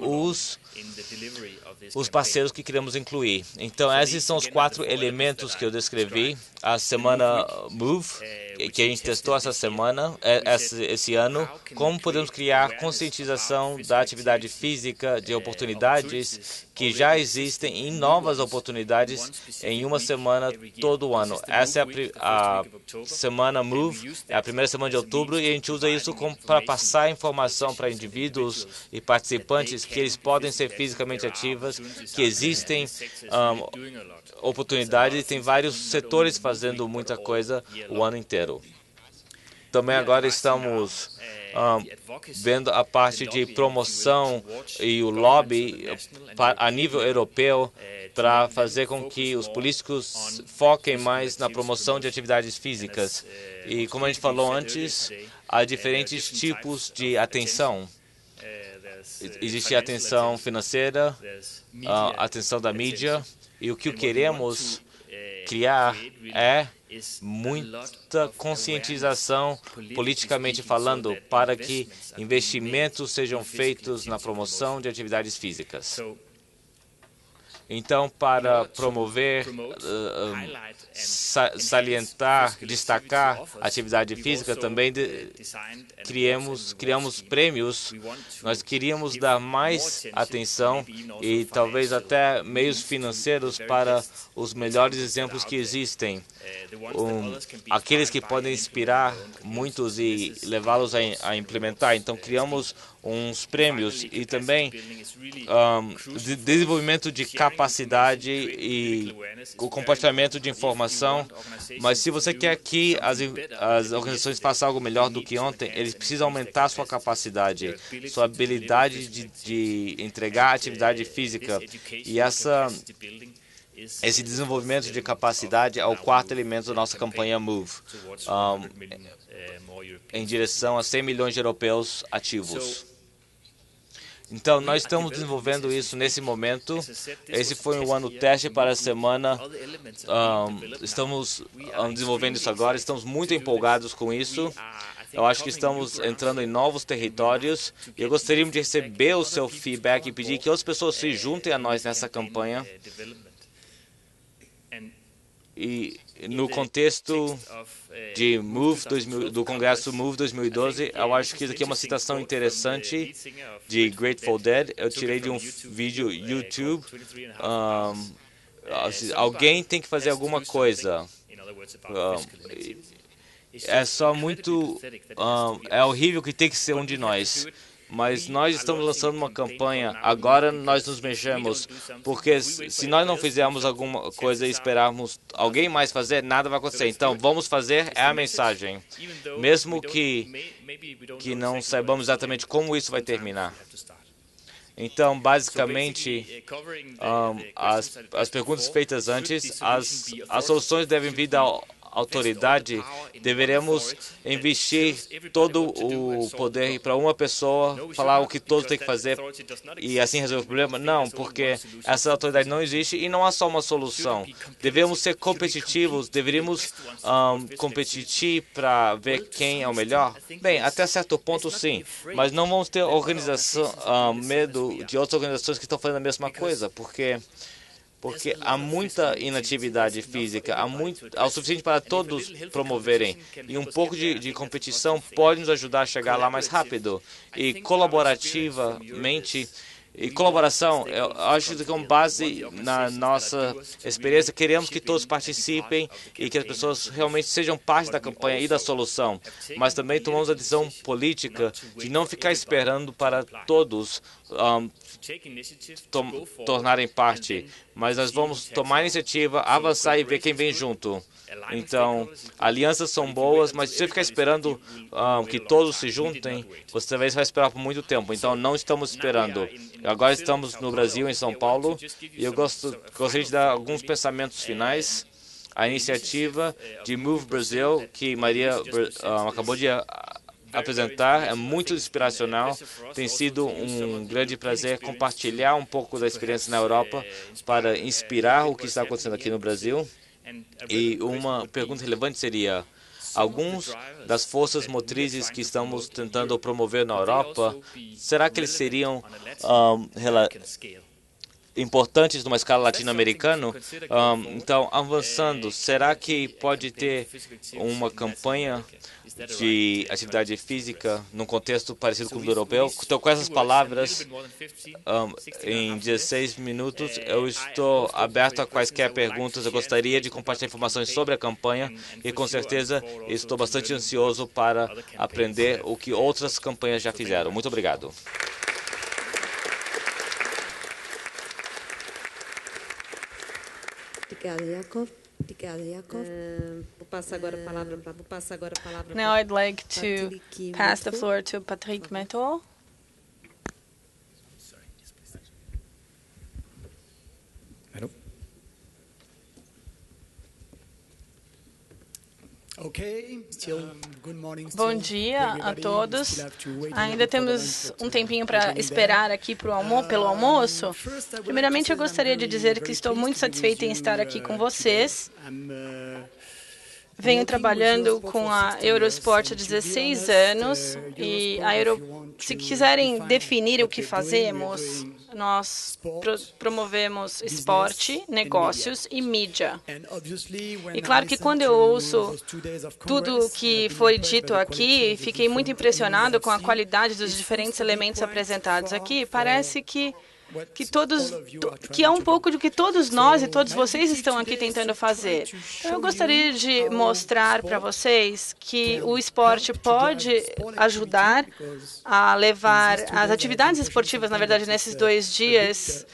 os parceiros que queremos incluir. Então, esses são os 4 elementos que eu descrevi. A semana MOVE, que a gente testou essa semana, esse ano, como podemos criar conscientização da atividade física, de oportunidades que já existem e novas oportunidades em uma semana todo ano. Essa é a semana MOVE, é a primeira semana de outubro, e a gente usa isso para passar informação para indivíduos e participantes que eles podem ser fisicamente ativas, que existem oportunidades, e tem vários setores fazendo muita coisa o ano inteiro. Também agora estamos vendo a parte de promoção e o lobby a nível europeu para fazer com que os políticos foquem mais na promoção de atividades físicas. E como a gente falou antes, há diferentes tipos de atenção. Existe a atenção financeira, a atenção da mídia, e o que queremos criar é muita conscientização, politicamente falando, para que investimentos sejam feitos na promoção de atividades físicas. Então, para promover, salientar, destacar a atividade física, também criamos prêmios. Nós queríamos dar mais atenção e talvez até meios financeiros para os melhores exemplos que existem. Aqueles que podem inspirar muitos e levá-los a implementar. Então, criamos uns prêmios e também desenvolvimento de capacidade e o compartilhamento de informação. Mas se você quer que as organizações façam algo melhor do que ontem, eles precisam aumentar sua capacidade, sua habilidade de entregar atividade física. E esse desenvolvimento de capacidade é o 4º elemento da nossa campanha MOVE, em direção a 100 milhões de europeus ativos. Então, nós estamos desenvolvendo isso nesse momento. Esse foi um ano teste para a semana. Estamos desenvolvendo isso agora. Estamos muito empolgados com isso. Eu acho que estamos entrando em novos territórios. E eu gostaria de receber o seu feedback e pedir que outras pessoas se juntem a nós nessa campanha. E no contexto de do Congresso MOVE 2012, eu acho que isso aqui é uma citação interessante de Grateful Dead. Eu tirei de um vídeo YouTube. Alguém tem que fazer alguma coisa. É só muito... é horrível que tem que ser um de nós. Mas nós estamos lançando uma campanha, agora nós nos mexemos, porque se nós não fizermos alguma coisa e esperarmos alguém mais fazer, nada vai acontecer. Então, vamos fazer é a mensagem, mesmo que não saibamos exatamente como isso vai terminar. Então, basicamente, as perguntas feitas antes, as soluções devem vir da autoridade. Deveremos investir todo o poder para uma pessoa falar o que todos têm que fazer e assim resolver o problema? Não, porque essa autoridade não existe e não há só uma solução. Devemos ser competitivos, deveríamos competir para ver quem é o melhor? Bem, até certo ponto sim, mas não vamos ter medo de outras organizações que estão fazendo a mesma coisa, porque há muita inatividade física, há o suficiente para todos promoverem. E um pouco de competição pode nos ajudar a chegar lá mais rápido. E colaborativamente, colaboração, eu acho que com base na nossa experiência, queremos que todos participem e que as pessoas realmente sejam parte da campanha e da solução. Mas também tomamos a decisão política de não ficar esperando para todos tornarem parte, mas nós vamos tomar a iniciativa, avançar e ver quem vem junto. Então, alianças são boas, mas se você ficar esperando que todos se juntem, você talvez vai esperar por muito tempo. Então, não estamos esperando. Agora estamos no Brasil, em São Paulo, e eu gostaria de dar alguns pensamentos finais. A iniciativa de Move Brasil, que Maria acabou de apresentar, é muito inspiracional. Tem sido um grande prazer compartilhar um pouco da experiência na Europa para inspirar o que está acontecendo aqui no Brasil. E uma pergunta relevante seria, alguns das forças motrizes que estamos tentando promover na Europa, será que eles seriam importantes numa escala latino-americana? Então, avançando, será que pode ter uma campanha de atividade física num contexto parecido com o do europeu? Então, com essas palavras, em 16 minutos, eu estou aberto a quaisquer perguntas. Eu gostaria de compartilhar informações sobre a campanha e, com certeza, estou bastante ansioso para aprender o que outras campanhas já fizeram. Muito obrigado. Obrigada, Jacob. Obrigada, Jacob. Vou passar agora a palavra para... Now I'd like to pass the floor to Patrick Metol. Bom dia a todos. Ainda temos um tempinho para esperar aqui pelo almoço. Primeiramente, eu gostaria de dizer que estou muito satisfeita em estar aqui com vocês. Venho trabalhando com a Eurosport há 16 anos e se quiserem definir o que fazemos, nós promovemos esporte, negócios e mídia. E claro que quando eu ouço tudo o que foi dito aqui, fiquei muito impressionado com a qualidade dos diferentes elementos apresentados aqui. Parece que é um pouco do que todos nós e todos vocês estão aqui tentando fazer. Então, eu gostaria de mostrar para vocês que o esporte pode ajudar a levar as atividades esportivas, na verdade, nesses 2 dias.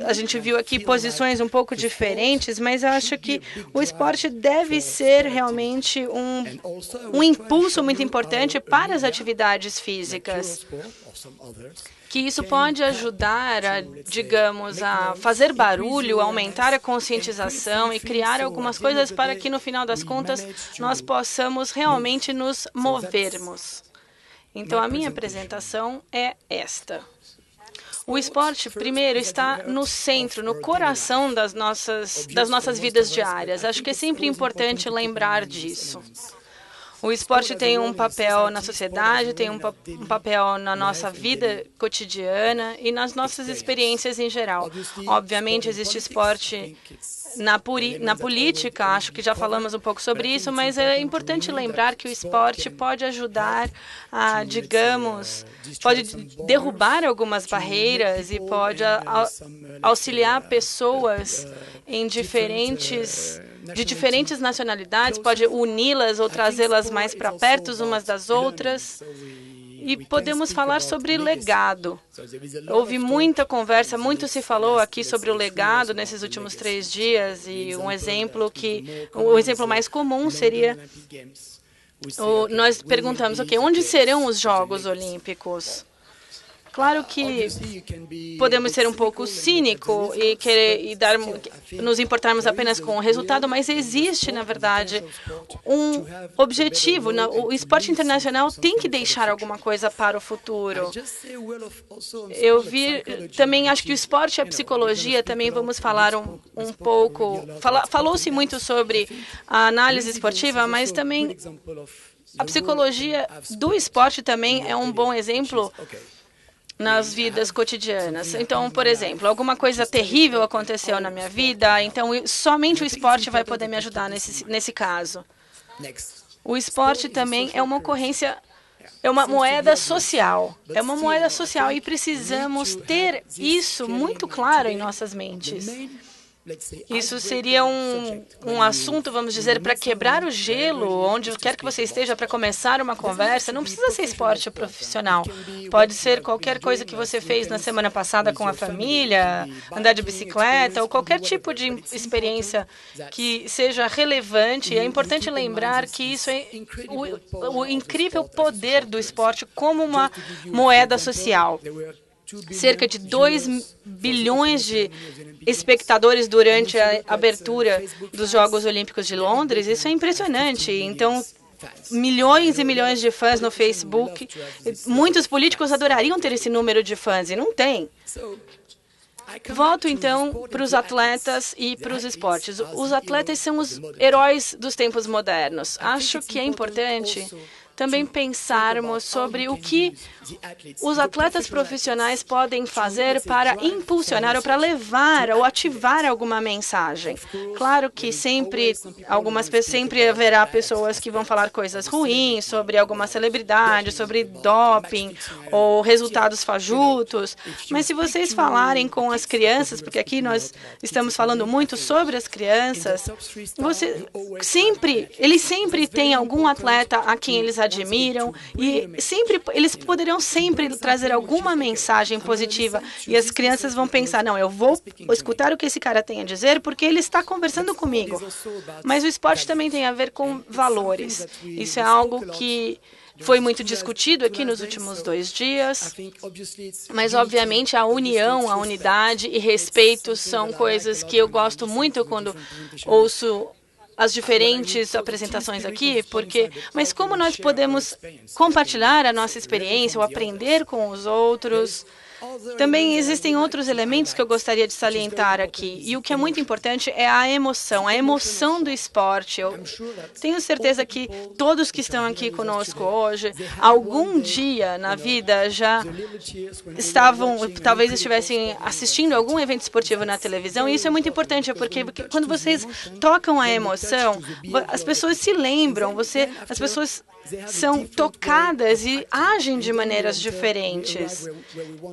A gente viu aqui posições um pouco diferentes, mas eu acho que o esporte deve ser realmente um impulso muito importante para as atividades físicas. Que isso pode ajudar, digamos, a fazer barulho, aumentar a conscientização e criar algumas coisas para que, no final das contas, nós possamos realmente nos movermos. Então, a minha apresentação é esta. O esporte, primeiro, está no centro, no coração das nossas vidas diárias. Acho que é sempre importante lembrar disso. O esporte tem um papel na sociedade, tem um papel na nossa vida cotidiana e nas nossas experiências em geral. Obviamente, existe esporte na política, acho que já falamos um pouco sobre isso, mas é importante lembrar que o esporte pode ajudar a, digamos, pode derrubar algumas barreiras e pode auxiliar pessoas de diferentes nacionalidades, pode uni-las ou trazê-las mais para perto umas das outras. E podemos falar sobre legado. Houve muita conversa, muito se falou aqui sobre o legado nesses últimos 3 dias, e o exemplo mais comum seria, nós perguntamos, onde serão os Jogos Olímpicos? Claro que podemos ser um pouco cínicos e querer nos importarmos apenas com o resultado, mas existe, na verdade, um objetivo. O esporte internacional tem que deixar alguma coisa para o futuro. Também acho que o esporte e a psicologia, também vamos falar um pouco. Falou-se muito sobre a análise esportiva, mas também a psicologia do esporte também é um bom exemplo nas vidas cotidianas. Então, por exemplo, alguma coisa terrível aconteceu na minha vida, então somente o esporte vai poder me ajudar nesse caso. O esporte também é uma ocorrência, é uma moeda social. É uma moeda social e precisamos ter isso muito claro em nossas mentes. Isso seria um assunto, vamos dizer, para quebrar o gelo, onde quer que você esteja para começar uma conversa. Não precisa ser esporte profissional. Pode ser qualquer coisa que você fez na semana passada com a família, andar de bicicleta, ou qualquer tipo de experiência que seja relevante. É importante lembrar que isso é o incrível poder do esporte como uma moeda social. Cerca de 2 bilhões de espectadores durante a abertura dos Jogos Olímpicos de Londres. Isso é impressionante. Então, milhões e milhões de fãs no Facebook. Muitos políticos adorariam ter esse número de fãs e não tem. Volto, então, para os atletas e para os esportes. Os atletas são os heróis dos tempos modernos. Acho que é importante também pensarmos sobre o que os atletas profissionais podem fazer para impulsionar ou para levar ou ativar alguma mensagem. Claro que sempre haverá pessoas que vão falar coisas ruins sobre alguma celebridade, sobre doping ou resultados fajutos, mas se vocês falarem com as crianças, porque aqui nós estamos falando muito sobre as crianças, eles sempre têm algum atleta a quem eles admiram e eles poderão sempre trazer alguma mensagem positiva e as crianças vão pensar, não, eu vou escutar o que esse cara tem a dizer porque ele está conversando comigo. Mas o esporte também tem a ver com valores. Isso é algo que foi muito discutido aqui nos últimos 2 dias, mas, obviamente, a união, a unidade e respeito são coisas que eu gosto muito quando ouço as diferentes apresentações aqui, mas como nós podemos compartilhar a nossa experiência ou aprender com os outros? Também existem outros elementos que eu gostaria de salientar aqui. E o que é muito importante é a emoção do esporte. Eu tenho certeza que todos que estão aqui conosco hoje, algum dia na vida já talvez estivessem assistindo algum evento esportivo na televisão. E isso é muito importante, porque quando vocês tocam a emoção, as pessoas se lembram, as pessoas são tocadas e agem de maneiras diferentes.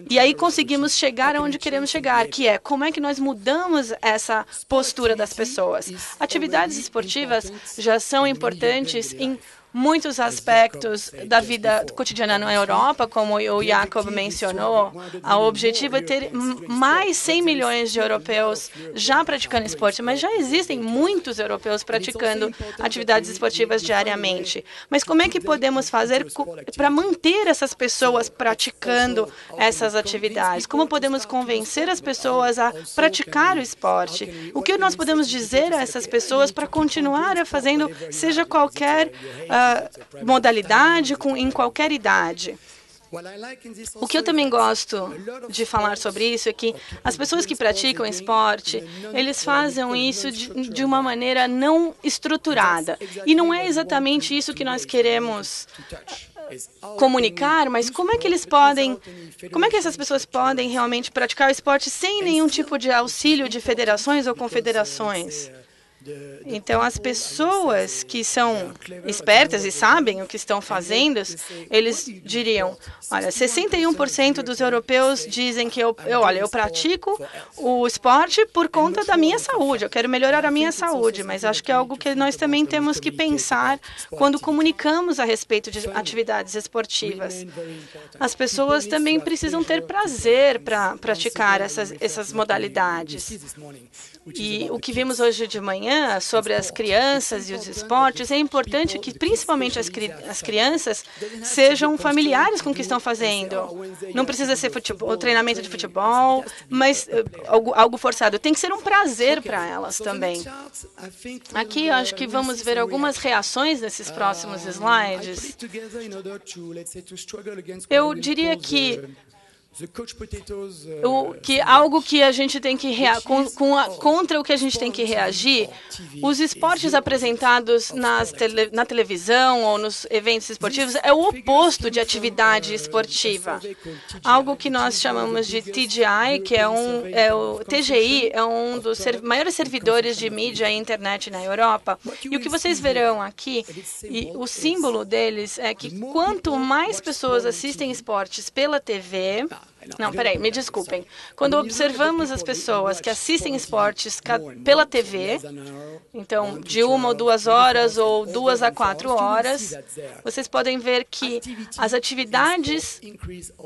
E aí conseguimos chegar aonde queremos chegar, que é como é que nós mudamos essa postura das pessoas. Atividades esportivas já são importantes em muitos aspectos da vida cotidiana na Europa, como o Jacob mencionou. O objetivo é ter mais 100 milhões de europeus já praticando esporte, mas já existem muitos europeus praticando atividades esportivas diariamente. Mas como é que podemos fazer para manter essas pessoas praticando essas atividades? Como podemos convencer as pessoas a praticar o esporte? O que nós podemos dizer a essas pessoas para continuar fazendo, seja qualquer modalidade, em qualquer idade? O que eu também gosto de falar sobre isso é que as pessoas que praticam esporte, eles fazem isso de uma maneira não estruturada. E não é exatamente isso que nós queremos comunicar, mas como é que essas pessoas podem realmente praticar o esporte sem nenhum tipo de auxílio de federações ou confederações? Então, as pessoas que são espertas e sabem o que estão fazendo, eles diriam, olha, 61% dos europeus dizem que eu pratico o esporte por conta da minha saúde, eu quero melhorar a minha saúde, mas acho que é algo que nós também temos que pensar quando comunicamos a respeito de atividades esportivas. As pessoas também precisam ter prazer para praticar essas modalidades. E o que vimos hoje de manhã sobre as crianças e os esportes, é importante que, principalmente as crianças, sejam familiares com o que estão fazendo. Não precisa ser treinamento de futebol, mas algo forçado. Tem que ser um prazer para elas também. Aqui, eu acho que vamos ver algumas reações nesses próximos slides. Eu diria que algo que a gente tem que contra o que a gente tem que reagir, os esportes apresentados na televisão ou nos eventos esportivos é o oposto de atividade esportiva. Algo que nós chamamos de TGI, que o TGI é um dos maiores servidores de mídia e internet na Europa. E o que vocês verão aqui, e o símbolo deles é que quanto mais pessoas assistem esportes pela TV, Não, peraí, me desculpem. Quando observamos as pessoas que assistem esportes pela TV, então de 1 ou 2 horas ou 2 a 4 horas, vocês podem ver que as atividades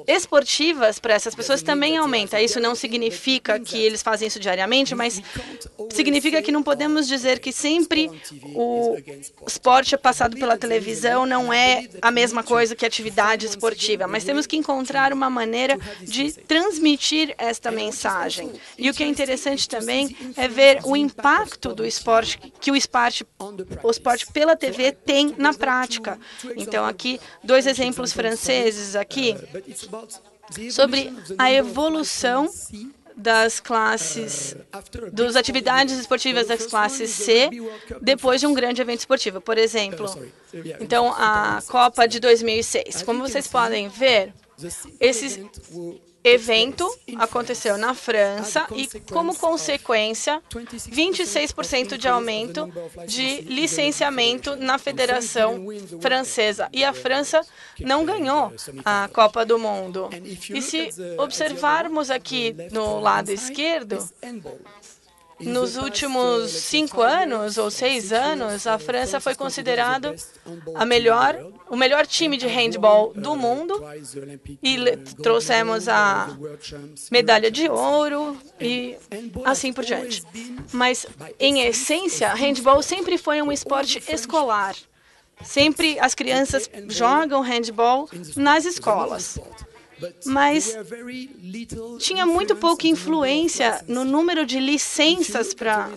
esportivas para essas pessoas também aumentam. Isso não significa que eles fazem isso diariamente, mas significa que não podemos dizer que sempre o esporte passado pela televisão não é a mesma coisa que atividade esportiva, mas temos que encontrar uma maneira de transmitir esta mensagem. E o que é interessante também é ver o impacto do esporte, que o esporte pela TV tem na prática. Então, aqui, 2 exemplos franceses aqui sobre a evolução das atividades esportivas das classes C depois de um grande evento esportivo. Por exemplo, então a Copa de 2006. Como vocês podem ver, esse evento aconteceu na França e, como consequência, 26% de aumento de licenciamento na Federação Francesa. E a França não ganhou a Copa do Mundo. E se observarmos aqui no lado esquerdo, nos últimos 5 anos ou 6 anos, a França foi considerado o melhor time de handball do mundo e trouxemos a medalha de ouro e assim por diante. Mas, em essência, handball sempre foi um esporte escolar. Sempre as crianças jogam handball nas escolas. Mas tinha muito pouca influência no número de licenças para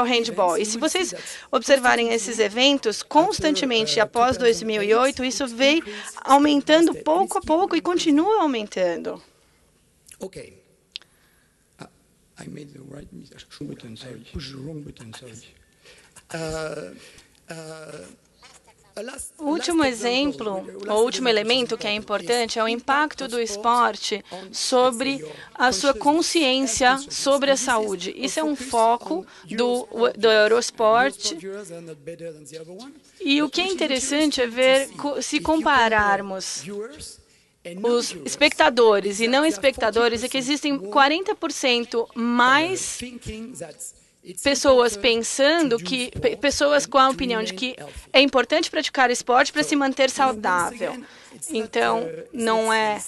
o handball. E se vocês observarem esses eventos constantemente após 2008, isso veio aumentando pouco a pouco e continua aumentando. Okay. I made the right button, sorry. I pushed the wrong button, sorry. O último exemplo, o último elemento que é importante é o impacto do esporte sobre a sua consciência sobre a saúde. Isso é um foco do Eurosport. E o que é interessante é ver, se compararmos os espectadores e não espectadores, é que existem 40% mais pessoas pessoas com a opinião de que é importante praticar esporte para se manter saudável. Então, não é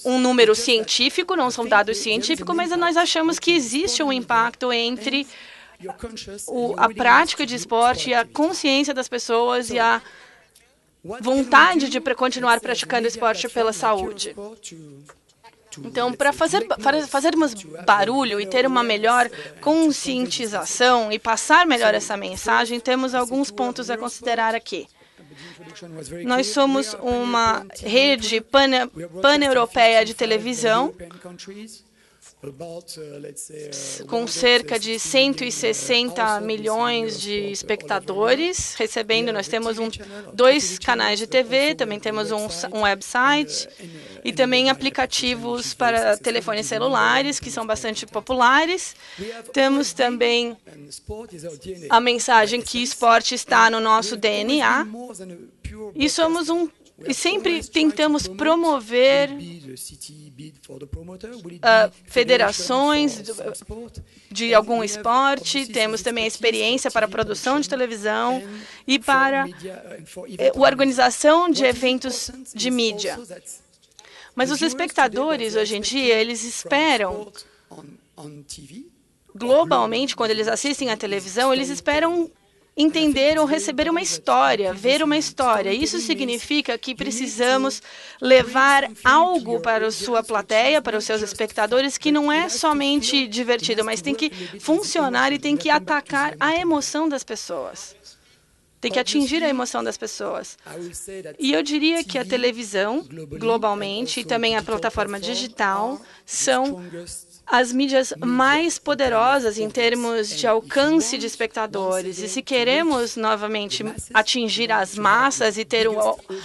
um número científico, não são dados científicos, mas nós achamos que existe um impacto entre a prática de esporte e a consciência das pessoas e a vontade de continuar praticando esporte pela saúde. Então, para fazermos barulho e ter uma melhor conscientização e passar melhor essa mensagem, temos alguns pontos a considerar aqui. Nós somos uma rede pan-europeia de televisão, com cerca de 160 milhões de espectadores recebendo. Nós temos 2 canais de TV, também temos um website e também aplicativos para telefones celulares, que são bastante populares. Temos também a mensagem que esporte está no nosso DNA e sempre tentamos promover federações de algum esporte. Temos também a experiência para a produção de televisão e para a organização de eventos de mídia. Mas os espectadores, hoje em dia, eles esperam, globalmente, quando eles assistem à televisão, eles esperam entender ou receber uma história, ver uma história. Isso significa que precisamos levar algo para a sua plateia, para os seus espectadores, que não é somente divertido, mas tem que funcionar e tem que atacar a emoção das pessoas. Tem que atingir a emoção das pessoas. E eu diria que a televisão, globalmente, e também a plataforma digital, são as mídias mais poderosas em termos de alcance de espectadores. E se queremos, novamente, atingir as massas e ter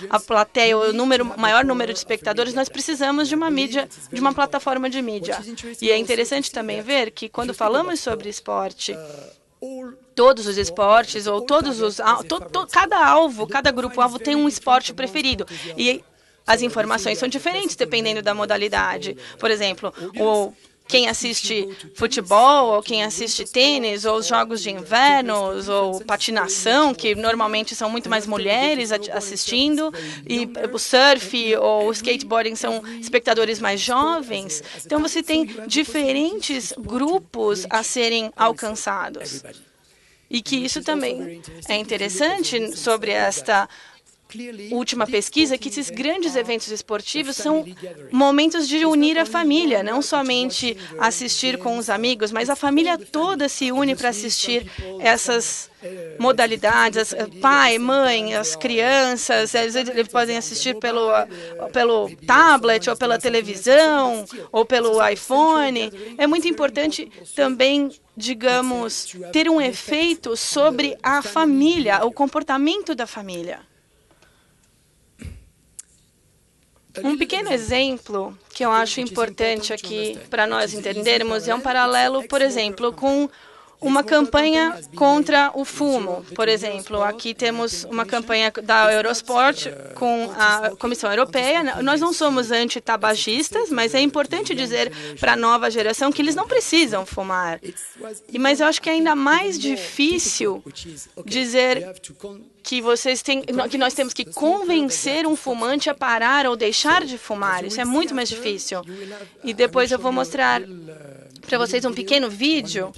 a plateia, o maior número de espectadores, nós precisamos de uma plataforma de mídia. E é interessante também ver que, quando falamos sobre esporte, todos os esportes, ou cada grupo-alvo tem um esporte preferido. E as informações são diferentes dependendo da modalidade. Por exemplo, quem assiste futebol, ou quem assiste tênis, ou os jogos de inverno, ou patinação, que normalmente são muito mais mulheres assistindo, e o surf ou o skateboarding são espectadores mais jovens. Então, você tem diferentes grupos a serem alcançados. E que isso também é interessante sobre esta última pesquisa, que esses grandes eventos esportivos são momentos de unir a família, não somente assistir com os amigos, mas a família toda se une para assistir essas modalidades, pai, mãe, as crianças, eles podem assistir pelo tablet, ou pela televisão, ou pelo iPhone. É muito importante também, digamos, ter um efeito sobre a família, o comportamento da família. Um pequeno exemplo que eu acho importante aqui para nós entendermos é um paralelo, por exemplo, com uma campanha contra o fumo. Por exemplo, aqui temos uma campanha da Eurosport com a Comissão Europeia. Nós não somos anti-tabagistas, mas é importante dizer para a nova geração que eles não precisam fumar. Mas eu acho que é ainda mais difícil dizer que nós temos que convencer um fumante a parar ou deixar de fumar. Isso é muito mais difícil. E depois eu vou mostrar para vocês um pequeno vídeo,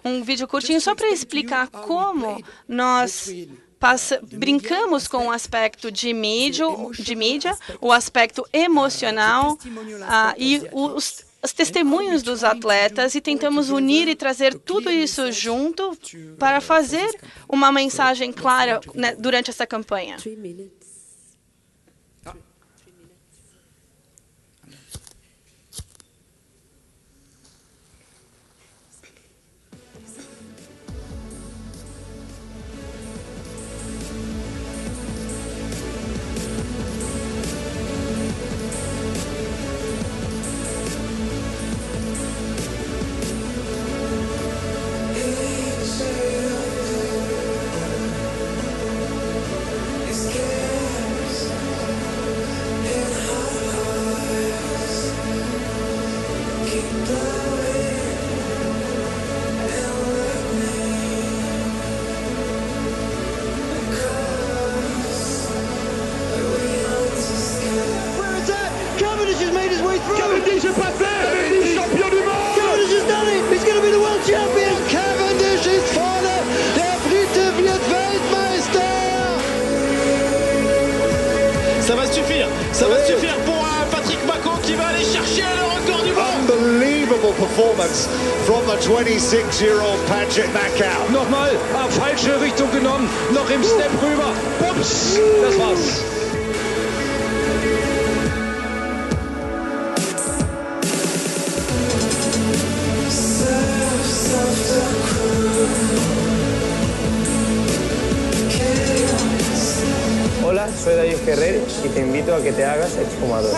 um vídeo curtinho, só para explicar como nós brincamos com o aspecto de mídia, o aspecto emocional e os testemunhos dos atletas, e tentamos unir e trazer tudo isso junto para fazer uma mensagem clara, né, durante essa campanha. Ça va suffire pour Patrick Macon qui va aller chercher le record du monde. Unbelievable performance from the 26-year-old Patrick Macau. Nochmal, falsche Richtung genommen, noch im Step rüber. Pups, das war's. Hola, soy David Ferrer y te invito a que te hagas exfumador.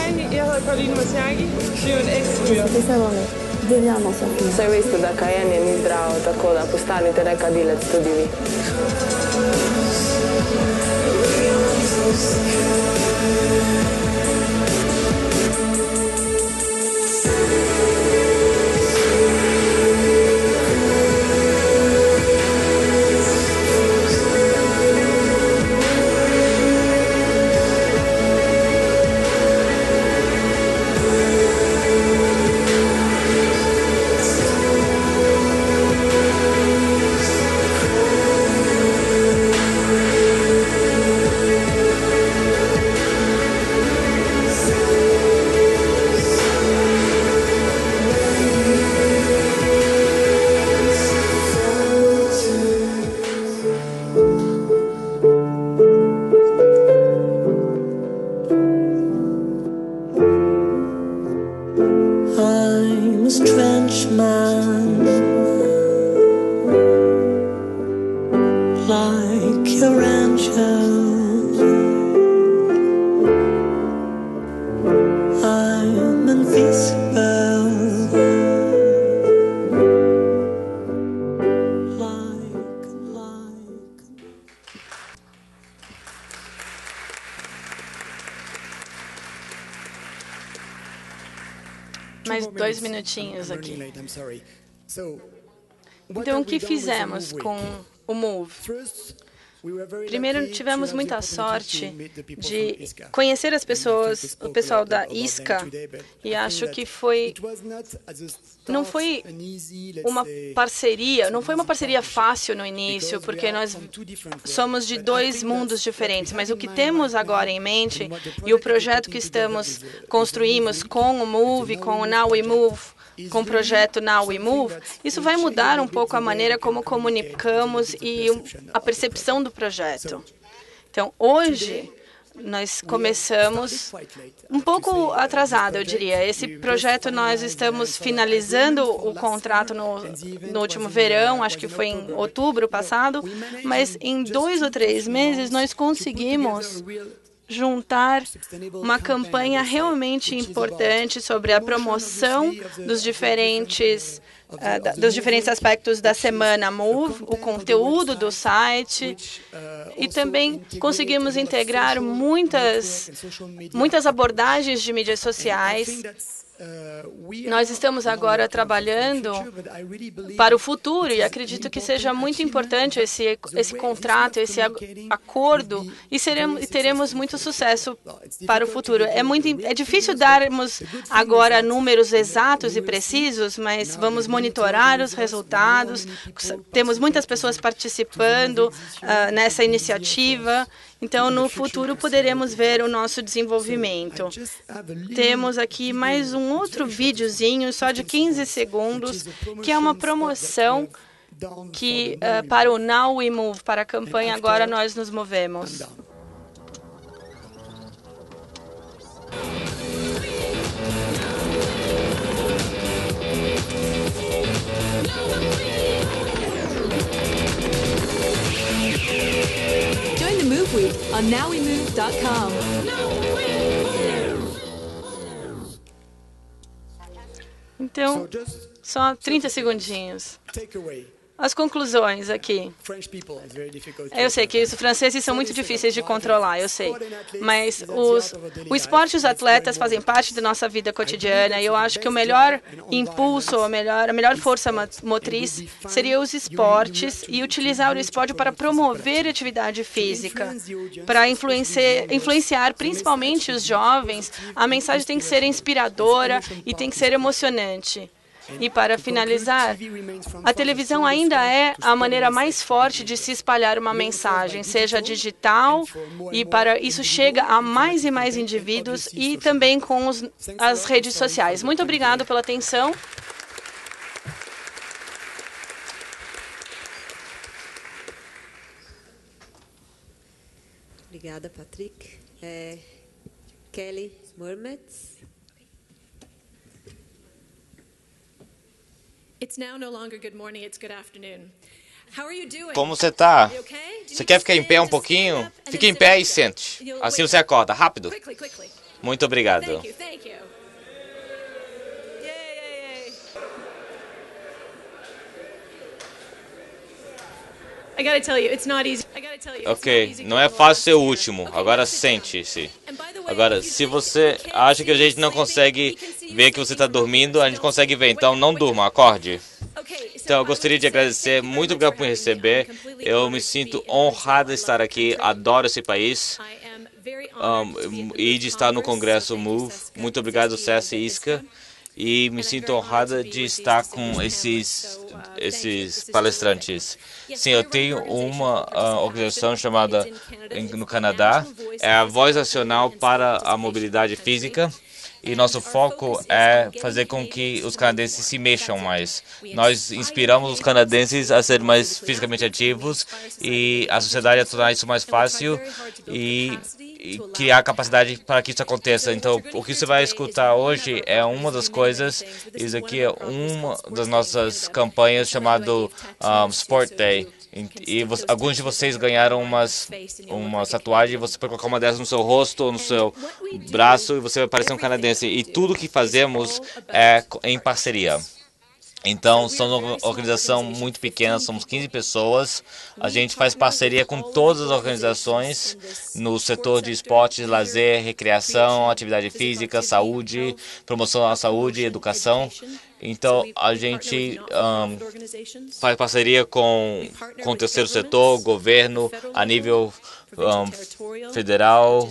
Saj veste, da kajenje ni zdravo, tako da postanite nekadilec tudi vi. Mais 2 minutinhos aqui. Então, o que fizemos com o Move? Primeiro, tivemos muita sorte de conhecer as pessoas, o pessoal da ISCA, e acho que não foi uma parceria fácil no início, porque nós somos de 2 mundos diferentes, mas o que temos agora em mente e o projeto que construímos com o Move, com o Now We Move, com o projeto Now We Move, isso vai mudar um pouco a maneira como comunicamos e a percepção do projeto. Então, hoje, nós começamos um pouco atrasado, eu diria. Esse projeto, nós estamos finalizando o contrato no último verão, acho que foi em outubro passado, mas em 2 ou 3 meses nós conseguimos juntar uma campanha realmente importante sobre a promoção dos diferentes aspectos da semana Move, o conteúdo do site, e também conseguimos integrar muitas abordagens de mídias sociais. Nós estamos agora trabalhando para o futuro e acredito que seja muito importante esse contrato, esse acordo, e teremos muito sucesso para o futuro. É difícil darmos agora números exatos e precisos, mas vamos monitorar os resultados. Temos muitas pessoas participando nessa iniciativa. Então, no futuro, poderemos ver o nosso desenvolvimento. Temos aqui mais um outro videozinho, só de 15 segundos, que é uma promoção que, para o Now We Move, para a campanha Agora Nós Nos Movemos. Move Week on nowwemove.com. Então, só 30 segundinhos. As conclusões aqui. Eu sei que os franceses são muito difíceis de controlar, eu sei. Mas o esporte e os atletas fazem parte da nossa vida cotidiana, e eu acho que o melhor impulso, a melhor força motriz seria os esportes e utilizar o esporte para promover a atividade física, para influenciar principalmente os jovens. A mensagem tem que ser inspiradora e tem que ser emocionante. E, para finalizar, a televisão ainda é a maneira mais forte de se espalhar uma mensagem, seja digital, e para isso chega a mais e mais indivíduos, e também com as redes sociais. Muito obrigado pela atenção. Obrigada, Patrick. Kelly Murmetz. Como você está? Você quer ficar em pé um pouquinho? Fique em pé e sente. Assim você acorda. Rápido. Muito obrigado. Ok, não é fácil ser o último. Agora sente-se. Agora, se você acha que a gente não consegue ver que você está dormindo, a gente consegue ver. Então, não durma, acorde. Então, eu gostaria de agradecer. Muito obrigado por me receber. Eu me sinto honrado de estar aqui. Adoro esse país. E de estar no Congresso Move. Muito obrigado, César e ISCA. E me sinto honrada de estar com esses palestrantes. Sim, eu tenho uma organização chamada, no Canadá, é a Voz Nacional para a Mobilidade Física. E nosso foco é fazer com que os canadenses se mexam mais. Nós inspiramos os canadenses a serem mais fisicamente ativos e a sociedade a tornar isso mais fácil e criar capacidade para que isso aconteça. Então, o que você vai escutar hoje é uma das coisas. Isso aqui é uma das nossas campanhas chamado Sport Day. E alguns de vocês ganharam uma tatuagem, você pode colocar uma dessas no seu rosto ou no seu braço e você vai parecer um canadense. E tudo que fazemos é em parceria. Então, somos uma organização muito pequena, somos 15 pessoas. A gente faz parceria com todas as organizações no setor de esportes, lazer, recreação, atividade física, saúde, promoção da saúde, educação. Então, a gente faz parceria com o terceiro setor, governo, a nível federal,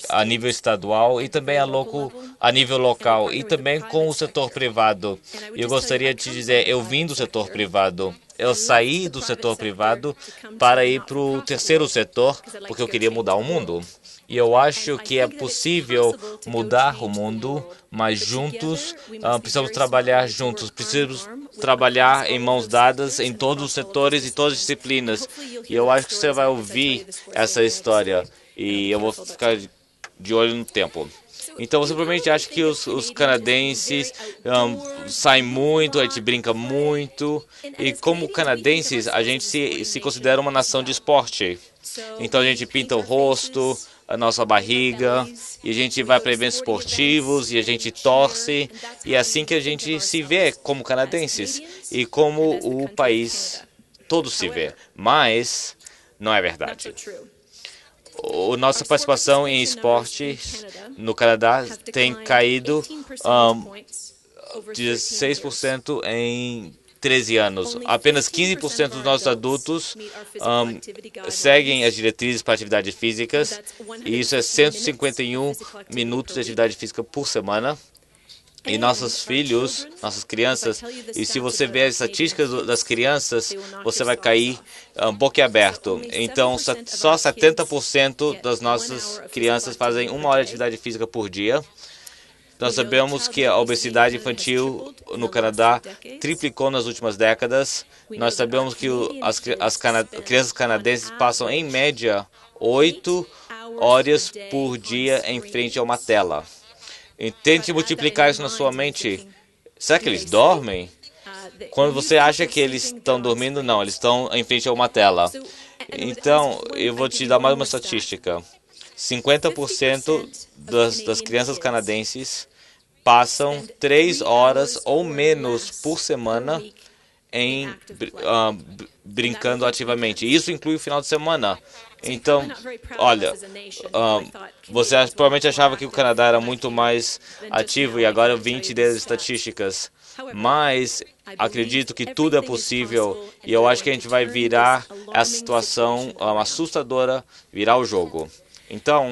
a nível estadual e também a nível local e também com o setor privado. E eu gostaria de te dizer, eu vim do setor privado. Eu saí do setor privado para ir para o terceiro setor porque eu queria mudar o mundo. E eu acho que é possível mudar o mundo, mas juntos, precisamos trabalhar juntos, precisamos trabalhar em mãos dadas em todos os setores e todas as disciplinas. E eu acho que você vai ouvir essa história e eu vou ficar de olho no tempo. Então, você provavelmente acha que os canadenses saem muito, a gente brinca muito. E como canadenses, a gente se considera uma nação de esporte. Então, a gente pinta o rosto, a nossa barriga, e a gente vai para eventos esportivos, e a gente torce. E é assim que a gente se vê como canadenses e como o país todo se vê. Mas não é verdade. Nossa participação em esportes no Canadá tem caído 16% em 13 anos. Apenas 15% dos nossos adultos seguem as diretrizes para atividades físicas, e isso é 151 minutos de atividade física por semana. E nossos filhos, nossas crianças, e se você ver as estatísticas das crianças, você vai cair boquiaberto. Então, só 70% das nossas crianças fazem 1 hora de atividade física por dia. Nós sabemos que a obesidade infantil no Canadá triplicou nas últimas décadas. Nós sabemos que as crianças canadenses passam, em média, 8 horas por dia em frente a uma tela. E tente multiplicar isso na sua mente. Será que eles dormem? Quando você acha que eles estão dormindo, não, eles estão em frente a uma tela. Então, eu vou te dar mais uma estatística. 50% das crianças canadenses passam 3 horas ou menos por semana brincando ativamente. Isso inclui o final de semana. Então, olha, você provavelmente achava que o Canadá era muito mais ativo e agora eu vim te dar estatísticas. Mas acredito que tudo é possível e eu acho que a gente vai virar essa situação assustadora, virar o jogo. Então,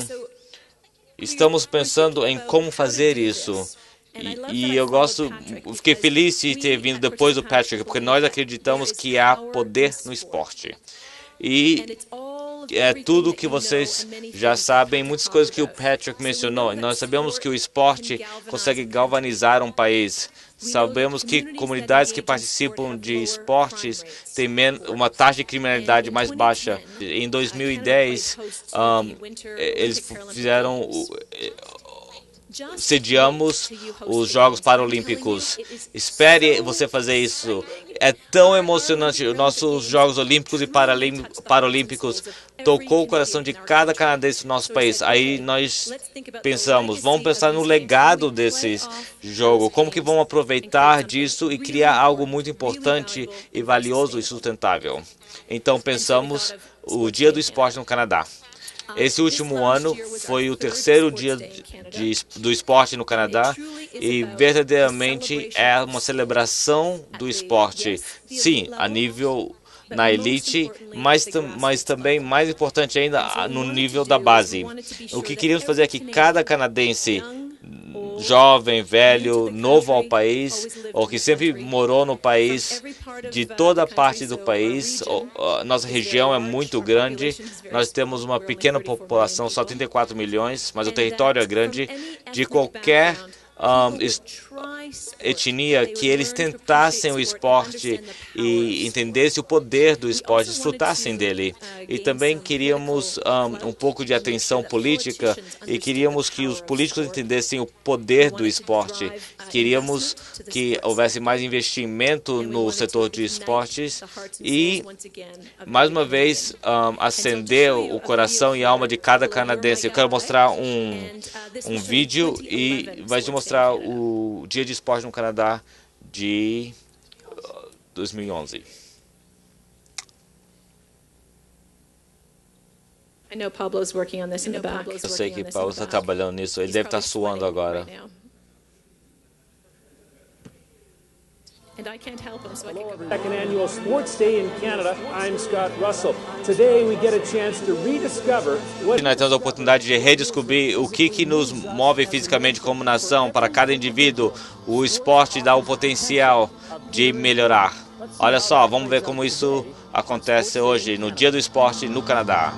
estamos pensando em como fazer isso. E eu fiquei feliz de ter vindo depois do Patrick, porque nós acreditamos que há poder no esporte. E é tudo que vocês já sabem, muitas coisas que o Patrick mencionou. Nós sabemos que o esporte consegue galvanizar um país. Sabemos que comunidades que participam de esportes têm uma taxa de criminalidade mais baixa. Em 2010, eles sediamos os Jogos Paralímpicos. Espere você fazer isso. É tão emocionante. Os nossos Jogos Olímpicos e Paralímpicos tocou o coração de cada canadense do nosso país. Aí nós pensamos, vamos pensar no legado desses jogos, como que vamos aproveitar disso e criar algo muito importante e valioso e sustentável. Então pensamos o Dia do Esporte no Canadá. Esse último ano foi o 3º dia do esporte no Canadá e verdadeiramente é uma celebração do esporte. Sim, a nível na elite, mas também, mais importante ainda, no nível da base. O que queríamos fazer é que cada canadense, jovem, velho, novo ao país, ou que sempre morou no país, de toda parte do país. Nossa região é muito grande, nós temos uma pequena população, só 34 milhões, mas o território é grande, de qualquer etnia, que eles tentassem o esporte e entendessem o poder do esporte, desfrutassem dele. E também queríamos um pouco de atenção política e queríamos que os políticos entendessem o poder do esporte. Queríamos que houvesse mais investimento no setor de esportes e, mais uma vez, acender o coração e a alma de cada canadense. Eu quero mostrar um vídeo e vai te mostrar o Dia de Esporte no Canadá de 2011. Eu sei que Paulo está trabalhando nisso. Ele deve estar suando agora. Second annual Sports Day in Canada. I'm Scott Russell. Today we get a chance to rediscover what... Nós temos a oportunidade de redescobrir o que nos move fisicamente como nação. Para cada indivíduo, o esporte dá o potencial de melhorar. Olha só, vamos ver como isso acontece hoje, no Dia do Esporte no Canadá.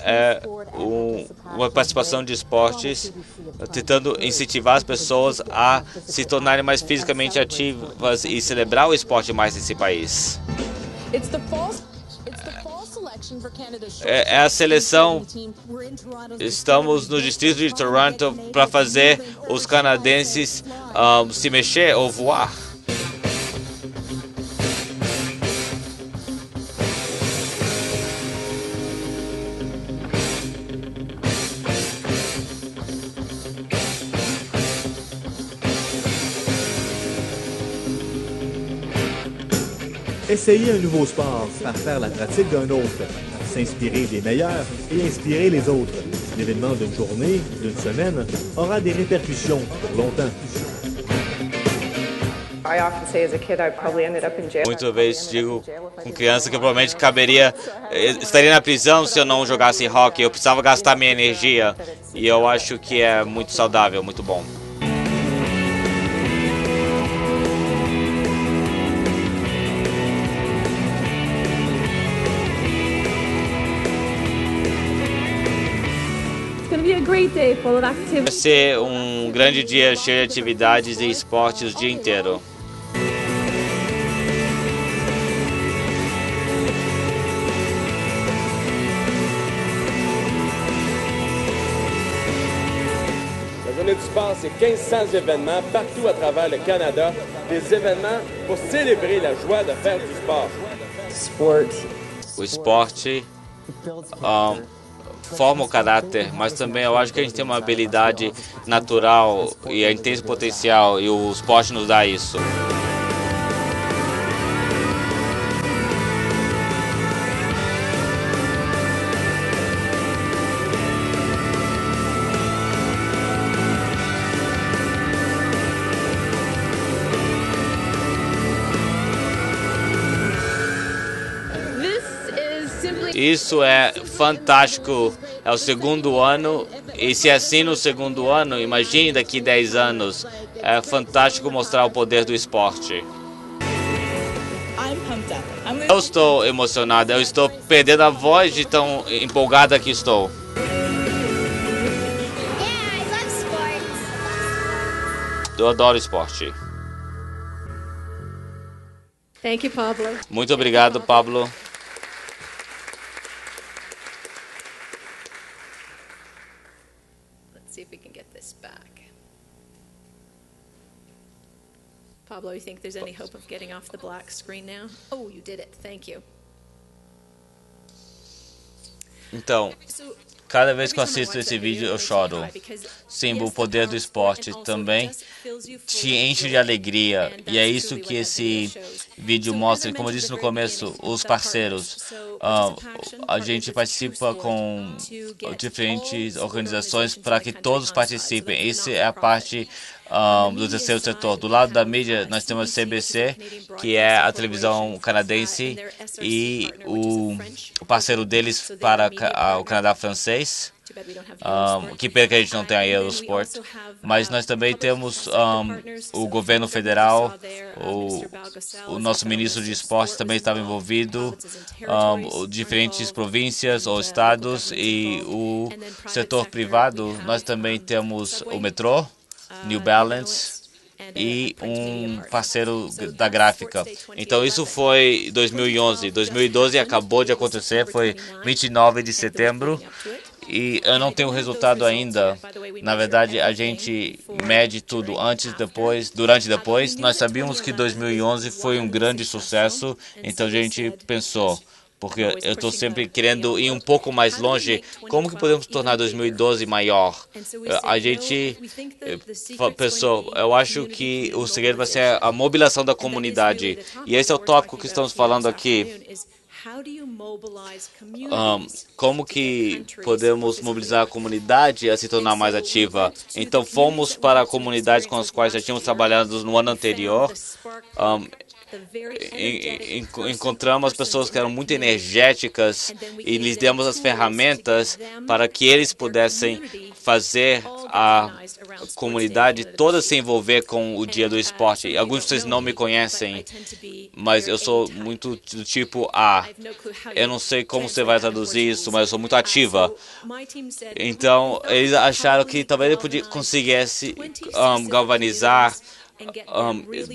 É uma participação de esportes tentando incentivar as pessoas a se tornarem mais fisicamente ativas e celebrar o esporte mais nesse país. É a seleção. Estamos no distrito de Toronto para fazer os canadenses se mexer ou voar. Essayer un nouveau sport, par faire la pratique d'un autre, s'inspirer des meilleurs et inspirer les autres. L'événement d'une journée, d'une semaine, aura des répercussions pour longtemps. Muitas vezes digo com criança que provavelmente estaria na prisão se eu não jogasse hockey. Eu precisava gastar minha energia e eu acho que é muito saudável, muito bom. Vai ser um grande dia cheio de atividades e esportes o dia inteiro. La Journée du sport, c'est 1500 événements partout à travers le Canada. Des événements pour célébrer la joie de faire du sport. O esporte forma o caráter, mas também eu acho que a gente tem uma habilidade natural e a gente tem esse potencial e o esporte nos dá isso. Isso é fantástico, é o segundo ano, e se é assim no segundo ano, imagine daqui 10 anos. É fantástico mostrar o poder do esporte. Eu estou emocionada, eu estou perdendo a voz de tão empolgada que estou. Eu adoro esporte. Muito obrigado, Pablo. See if we can get this back. Pablo, you think there's any hope of getting off the black screen now? Oh, you did it. Thank you. Então, cada vez que eu assisto esse vídeo, eu choro. Sim, o poder do esporte também te enche de alegria. E é isso que esse vídeo mostra. E como eu disse no começo, os parceiros. A gente participa com diferentes organizações para que todos participem. Essa é a parte do terceiro setor. Do lado da mídia, nós temos a CBC, que é a televisão canadense, e o parceiro deles para o Canadá francês. Que pena que a gente não tem a Eurosport, mas nós também temos o governo federal, o nosso ministro de esportes também estava envolvido, diferentes províncias ou estados e o setor privado. Nós também temos o metrô, New Balance e um parceiro da gráfica. Então isso foi 2011. 2012 acabou de acontecer, foi 29 de setembro. E eu não tenho o resultado ainda. Na verdade, a gente mede tudo antes, depois, durante e depois. Nós sabíamos que 2011 foi um grande sucesso, então a gente pensou, porque eu estou sempre querendo ir um pouco mais longe. Como que podemos tornar 2012 maior? A gente pensou, eu acho que o segredo vai ser a mobilização da comunidade. E esse é o tópico que estamos falando aqui. Como que podemos mobilizar a comunidade a se tornar mais ativa? Então, fomos para a comunidade com as quais já tínhamos trabalhado no ano anterior. Encontramos pessoas que eram muito energéticas e lhes demos as ferramentas para que eles pudessem fazer a comunidade toda se envolver com o Dia do Esporte. Alguns de vocês não me conhecem, mas eu sou muito do tipo A. Eu não sei como você vai traduzir isso, mas eu sou muito ativa. Então, eles acharam que talvez ele conseguisse galvanizar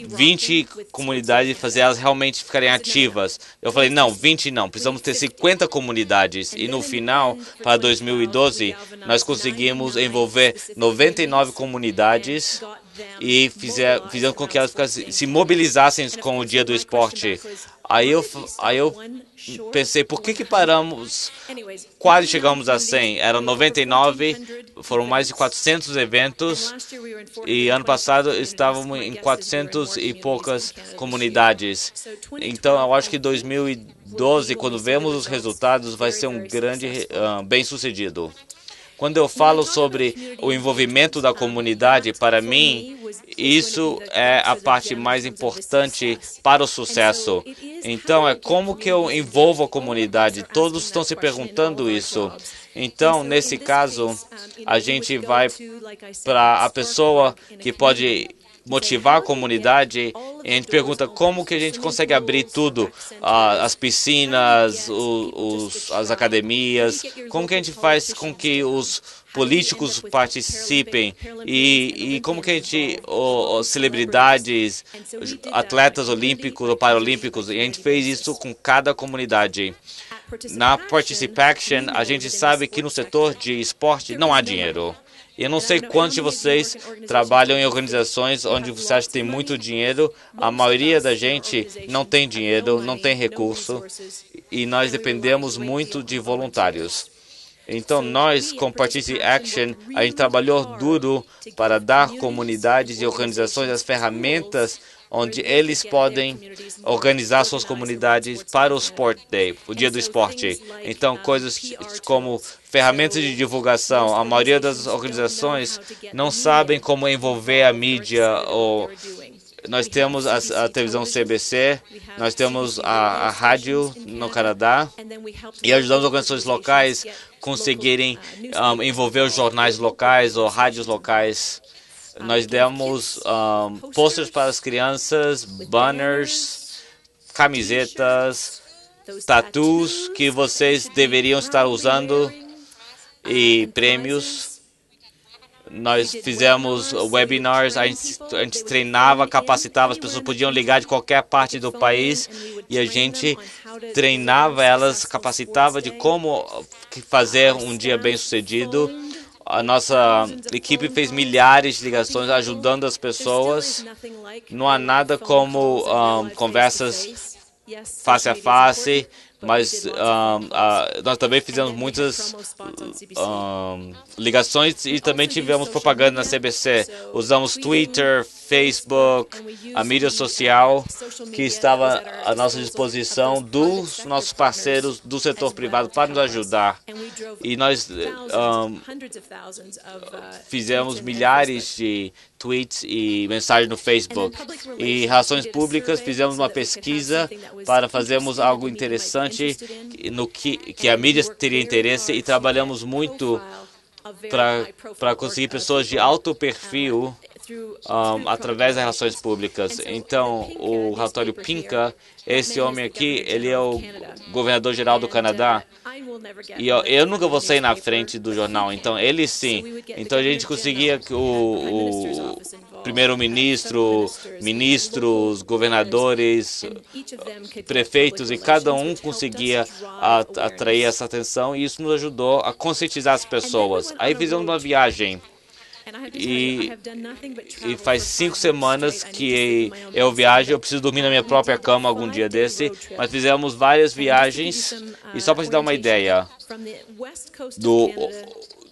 20 comunidades e fazer elas realmente ficarem ativas. Eu falei, não, 20 não, precisamos ter 50 comunidades. E no final, para 2012, nós conseguimos envolver 99 comunidades e fizemos com que elas se mobilizassem com o Dia do Esporte. Aí eu pensei, por que paramos? Quase chegamos a 100. Eram 99, foram mais de 400 eventos. E ano passado estávamos em 400 e poucas comunidades. Então, eu acho que 2012, quando vemos os resultados, vai ser um grande bem-sucedido. Quando eu falo sobre o envolvimento da comunidade, para mim, isso é a parte mais importante para o sucesso. Então, é como que eu envolvo a comunidade? Todos estão se perguntando isso. Então, nesse caso, a gente vai para a pessoa que pode motivar a comunidade, e a gente pergunta como que a gente consegue abrir tudo, as piscinas, as academias, como que a gente faz com que os políticos participem e como que a gente, celebridades, atletas olímpicos ou paralímpicos, e a gente fez isso com cada comunidade. Na Participaction, a gente sabe que no setor de esporte não há dinheiro. Eu não sei quantos de vocês trabalham em organizações onde você acha que tem muito dinheiro. A maioria da gente não tem dinheiro, não tem recurso, e nós dependemos muito de voluntários. Então, nós, com Participate Action, a gente trabalhou duro para dar comunidades e organizações as ferramentas onde eles podem organizar suas comunidades para o Sport Day, o Dia do Esporte. Então, coisas como ferramentas de divulgação. A maioria das organizações não sabem como envolver a mídia. Nós temos a televisão CBC, nós temos a rádio no Canadá, e ajudamos organizações locais a conseguirem envolver os jornais locais ou rádios locais. Nós demos posters para as crianças, banners, camisetas, tatus que vocês deveriam estar usando e prêmios. Nós fizemos webinars, a gente treinava, capacitava, as pessoas podiam ligar de qualquer parte do país e a gente treinava elas, capacitava de como fazer um dia bem-sucedido. A nossa equipe fez milhares de ligações ajudando as pessoas. Não há nada como conversas face a face, mas nós também fizemos muitas ligações e também tivemos propaganda na CBC. Usamos Twitter, Facebook, a mídia social que estava à nossa disposição dos nossos parceiros do setor privado para nos ajudar. E nós fizemos milhares de tweets e mensagens no Facebook. E em relações públicas, fizemos uma pesquisa para fazermos algo interessante no que a mídia teria interesse e trabalhamos muito para conseguir pessoas de alto perfil através das relações públicas. Então, o relatório Pinka, esse homem aqui, ele é o governador-geral do Canadá. E eu nunca vou sair na frente do jornal, então ele sim. Então a gente conseguia que o primeiro-ministro, ministros, governadores, prefeitos, e cada um conseguia atrair essa atenção, e isso nos ajudou a conscientizar as pessoas. Aí fizemos uma viagem. e faz 5 semanas que eu viajo. Eu preciso dormir na minha própria cama algum dia desse, mas fizemos várias viagens. E só para te dar uma ideia,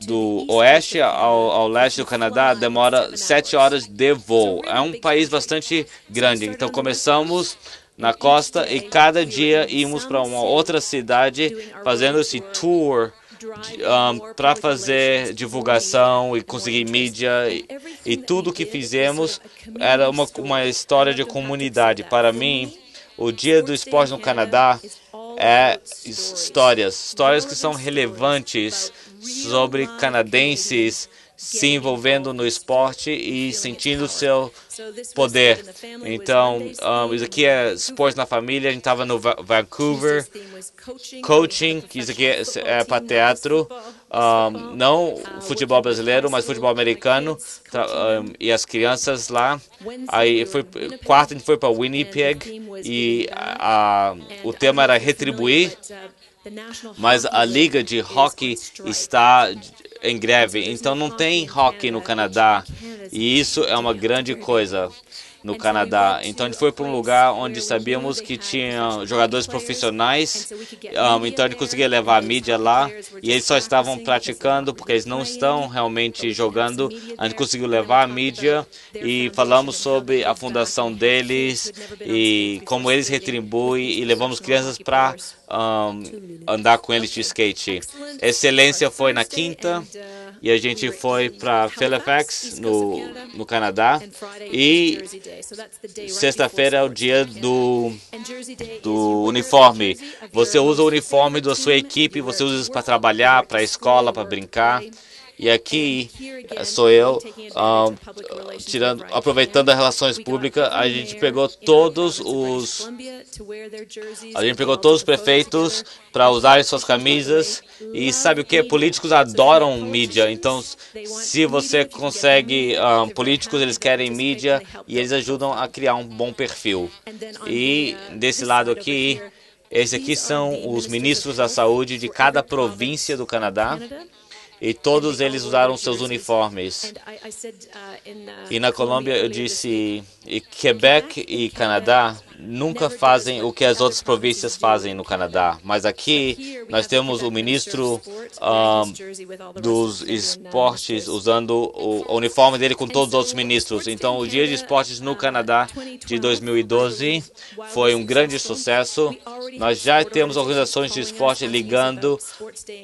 do oeste ao leste do Canadá demora 7 horas de voo. É um país bastante grande. Então começamos na costa e cada dia íamos para uma outra cidade fazendo esse tour para fazer divulgação e conseguir mídia, e tudo que fizemos era uma história de comunidade. Para mim, o Dia do Esporte no Canadá é histórias que são relevantes sobre canadenses se envolvendo no esporte e sentindo seu poder. Então, isso aqui é esporte na família. A gente estava no Vancouver, coaching, que isso aqui é para teatro, não futebol brasileiro, mas futebol americano, e as crianças lá. Aí quarta a gente foi para Winnipeg e o tema era retribuir, mas a liga de hockey está em greve, então não tem hockey no Canadá, e isso é uma grande coisa no Canadá. Então a gente foi para um lugar onde sabíamos que tinha jogadores profissionais, então a gente conseguia levar a mídia lá, e eles só estavam praticando porque eles não estão realmente jogando. A gente conseguiu levar a mídia e falamos sobre a fundação deles e como eles retribuem, e levamos crianças para andar com eles de skate. Excelência foi na quinta, e a gente foi para Halifax, no Canadá, e sexta-feira é o dia do uniforme. Você usa o uniforme da sua equipe, você usa isso para trabalhar, para a escola, para brincar. E aqui sou eu, aproveitando as relações públicas, a gente pegou todos os prefeitos para usarem suas camisas. E sabe o que? Políticos adoram mídia. Então, se você consegue políticos, eles querem mídia e eles ajudam a criar um bom perfil. E desse lado aqui, esses aqui são os ministros da saúde de cada província do Canadá. E todos eles usaram seus uniformes. E na Colômbia eu disse, e Quebec e Canadá nunca fazem o que as outras províncias fazem no Canadá. Mas aqui nós temos o ministro dos esportes usando o uniforme dele com todos os outros ministros. Então o Dia de Esportes no Canadá de 2012 foi um grande sucesso. Nós já temos organizações de esporte ligando,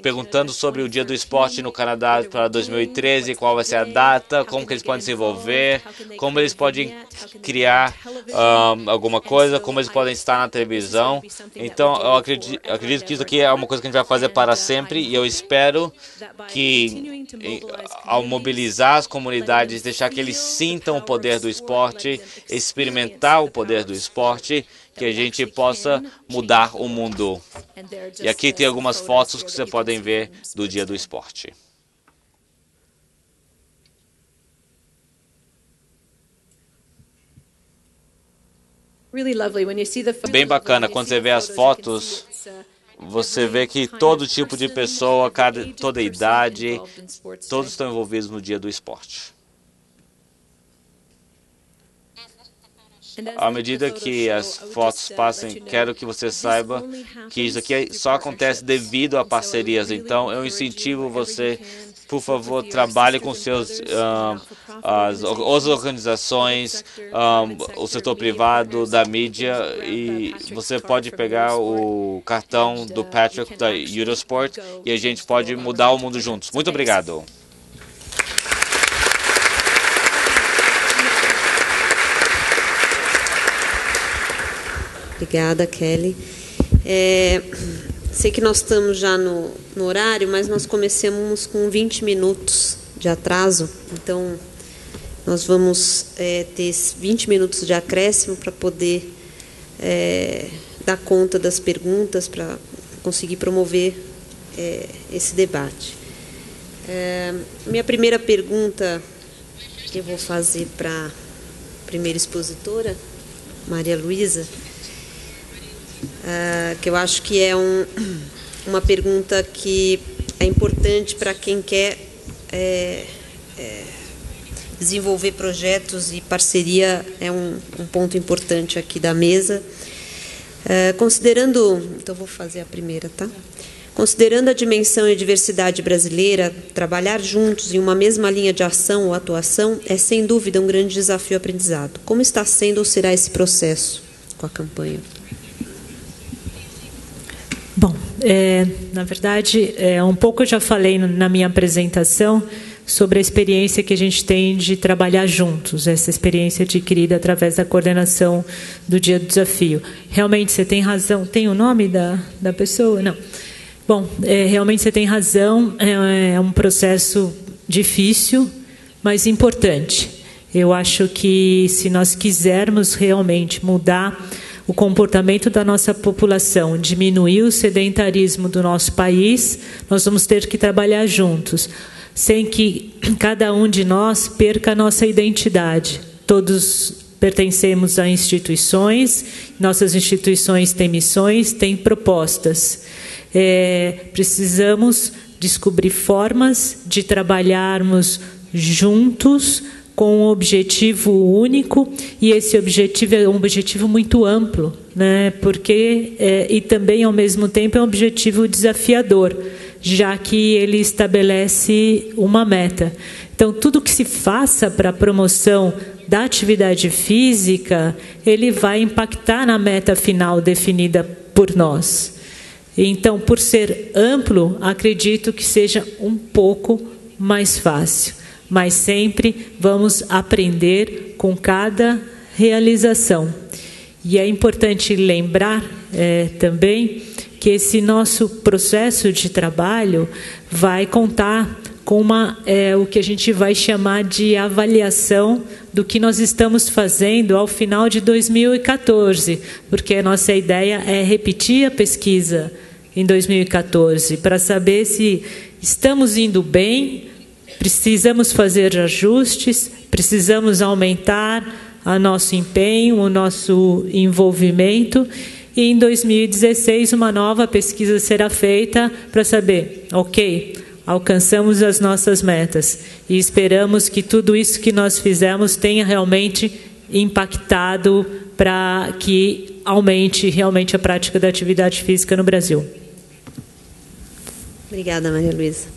perguntando sobre o Dia do Esporte no Canadá para 2013, qual vai ser a data, como que eles podem se envolver, como eles podem criar alguma coisa, como eles podem estar na televisão. Então, eu acredito que isso aqui é uma coisa que a gente vai fazer para sempre, e eu espero que, ao mobilizar as comunidades, deixar que eles sintam o poder do esporte, experimentar o poder do esporte, que a gente possa mudar o mundo. E aqui tem algumas fotos que você podem ver do Dia do Esporte. Bem bacana, quando você vê as fotos, você vê que todo tipo de pessoa, toda idade, todos estão envolvidos no Dia do Esporte. À medida que as fotos passem, quero que você saiba que isso aqui só acontece devido a parcerias. Então, eu incentivo você, por favor, trabalhe com as organizações, o setor privado, da mídia, e você pode pegar o cartão do Patrick da Eurosport e a gente pode mudar o mundo juntos. Muito obrigado. Obrigada, Kelly. Sei que nós estamos já no horário, mas nós começamos com 20 minutos de atraso. Então, nós vamos ter 20 minutos de acréscimo para poder dar conta das perguntas, para conseguir promover esse debate. Minha primeira pergunta que eu vou fazer para a primeira expositora, Maria Luísa, que eu acho que é uma pergunta que é importante para quem quer desenvolver projetos, e parceria é um ponto importante aqui da mesa. Considerando, então vou fazer a primeira, tá? Considerando a dimensão e a diversidade brasileira, trabalhar juntos em uma mesma linha de ação ou atuação é, sem dúvida, um grande desafio aprendizado. Como está sendo ou será esse processo com a campanha? Bom, na verdade, um pouco eu já falei na minha apresentação sobre a experiência que a gente tem de trabalhar juntos, essa experiência adquirida através da coordenação do Dia do Desafio. Realmente, você tem razão. Tem o nome da pessoa? Não. Bom, realmente você tem razão. É um processo difícil, mas importante. Eu acho que, se nós quisermos realmente mudar o comportamento da nossa população, diminuir o sedentarismo do nosso país, nós vamos ter que trabalhar juntos, sem que cada um de nós perca a nossa identidade. Todos pertencemos a instituições, nossas instituições têm missões, têm propostas. Precisamos descobrir formas de trabalharmos juntos com um objetivo único, e esse objetivo é um objetivo muito amplo, né? Porque e também, ao mesmo tempo, é um objetivo desafiador, já que ele estabelece uma meta. Então, tudo que se faça para a promoção da atividade física, ele vai impactar na meta final definida por nós. Então, por ser amplo, acredito que seja um pouco mais fácil. Mas sempre vamos aprender com cada realização. E é importante lembrar também que esse nosso processo de trabalho vai contar com o que a gente vai chamar de avaliação do que nós estamos fazendo ao final de 2014, porque a nossa ideia é repetir a pesquisa em 2014, para saber se estamos indo bem. Precisamos fazer ajustes, precisamos aumentar o nosso empenho, o nosso envolvimento. E em 2016, uma nova pesquisa será feita para saber, ok, alcançamos as nossas metas. E esperamos que tudo isso que nós fizemos tenha realmente impactado para que aumente realmente a prática da atividade física no Brasil. Obrigada, Maria Luísa.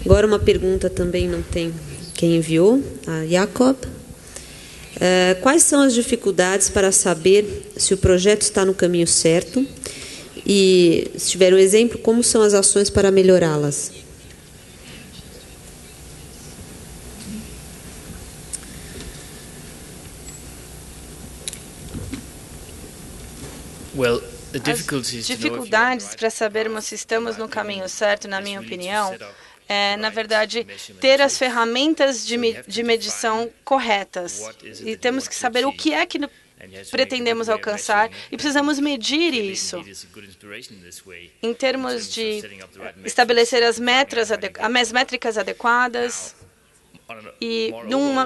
Agora uma pergunta também não tem quem enviou, a Jacob. Quais são as dificuldades para saber se o projeto está no caminho certo? E, se tiver um exemplo, como são as ações para melhorá-las? As dificuldades para sabermos se estamos no caminho certo, na minha opinião, na verdade, ter as ferramentas de medição corretas. E temos que saber o que é que pretendemos alcançar e precisamos medir isso. Em termos de estabelecer as métricas adequadas e,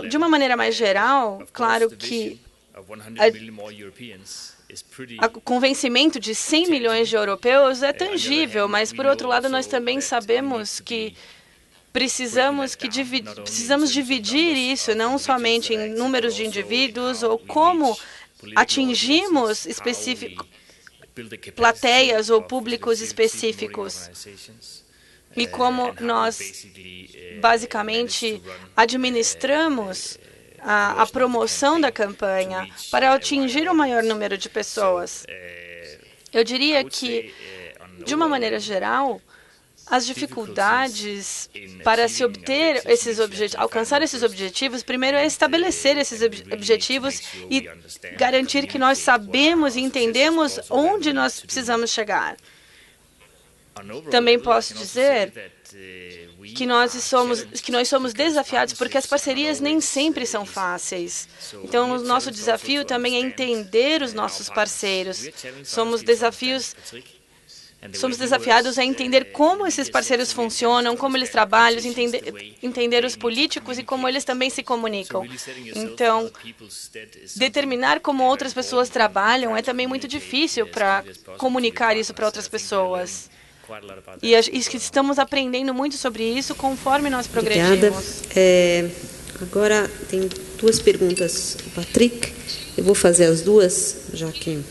de uma maneira mais geral, claro que o convencimento de 100 milhões de europeus é tangível, mas, por outro lado, nós também sabemos que precisamos dividir isso, não somente em números de indivíduos ou como atingimos plateias ou públicos específicos. E como nós, basicamente, administramos a promoção da campanha para atingir o maior número de pessoas. Eu diria que, de uma maneira geral, as dificuldades para se obter alcançar esses objetivos, primeiro é estabelecer esses objetivos e garantir que nós sabemos e entendemos onde nós precisamos chegar. Também posso dizer que nós somos desafiados porque as parcerias nem sempre são fáceis. Então, o nosso desafio também é entender os nossos parceiros. Somos desafiados a entender como esses parceiros funcionam, como eles trabalham, entender os políticos e como eles também se comunicam. Então, determinar como outras pessoas trabalham é também muito difícil para comunicar isso para outras pessoas. E estamos aprendendo muito sobre isso conforme nós progredimos. Obrigada. Agora tem duas perguntas, Patrick. Eu vou fazer as duas, já que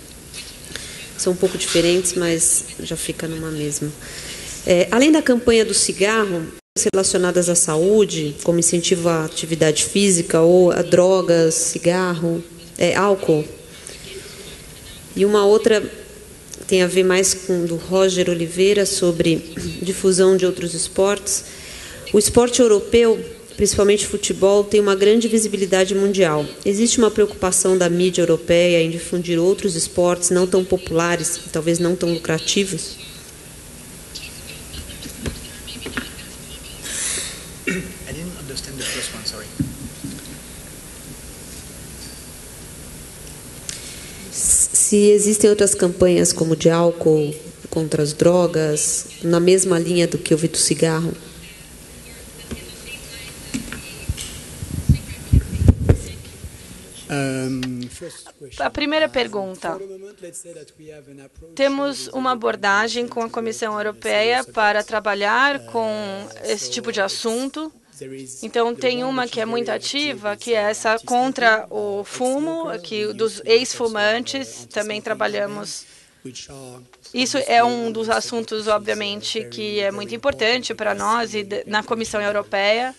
são um pouco diferentes, mas já fica numa mesma. Além da campanha do cigarro, relacionadas à saúde, como incentivo à atividade física ou a drogas, cigarro, álcool. E uma outra tem a ver mais com do Roger Oliveira sobre difusão de outros esportes. O esporte europeu, principalmente futebol, tem uma grande visibilidade mundial. Existe uma preocupação da mídia europeia em difundir outros esportes não tão populares, talvez não tão lucrativos? I didn't understand the first one, sorry. Se existem outras campanhas como de álcool contra as drogas, na mesma linha do que eu vi do cigarro? A primeira pergunta. Temos uma abordagem com a Comissão Europeia para trabalhar com esse tipo de assunto. Então, tem uma que é muito ativa, que é essa contra o fumo, que dos ex-fumantes, também trabalhamos. Isso é um dos assuntos, obviamente, que é muito importante para nós e na Comissão Europeia.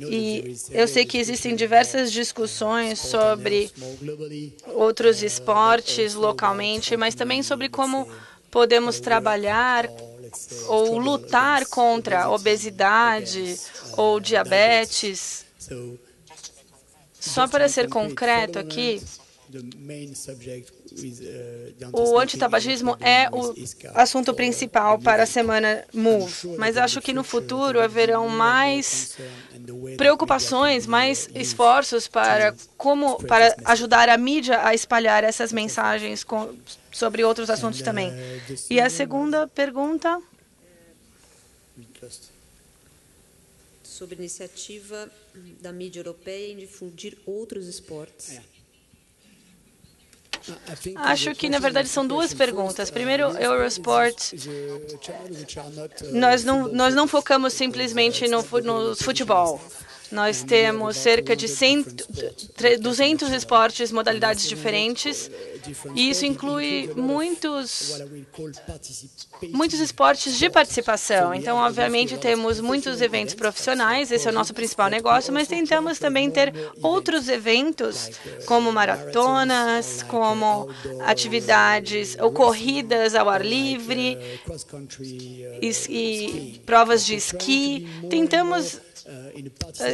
E eu sei que existem diversas discussões sobre outros esportes localmente, mas também sobre como podemos trabalhar ou lutar contra a obesidade ou diabetes. Só para ser concreto aqui, o antitabagismo é o assunto principal para a semana MOVE, mas acho que no futuro haverão mais preocupações, mais esforços para ajudar a mídia a espalhar essas mensagens sobre outros assuntos também. E a segunda pergunta? Sobre a iniciativa da mídia europeia em difundir outros esportes. Acho que, na verdade, são duas perguntas. Primeiro, Eurosport, nós não focamos simplesmente no futebol. Nós temos cerca de 200 esportes, modalidades diferentes, e isso inclui muitos esportes de participação. Então, obviamente, temos muitos eventos profissionais, esse é o nosso principal negócio, mas tentamos também ter outros eventos, como maratonas, como atividades ou corridas ao ar livre, e provas de esqui. Tentamos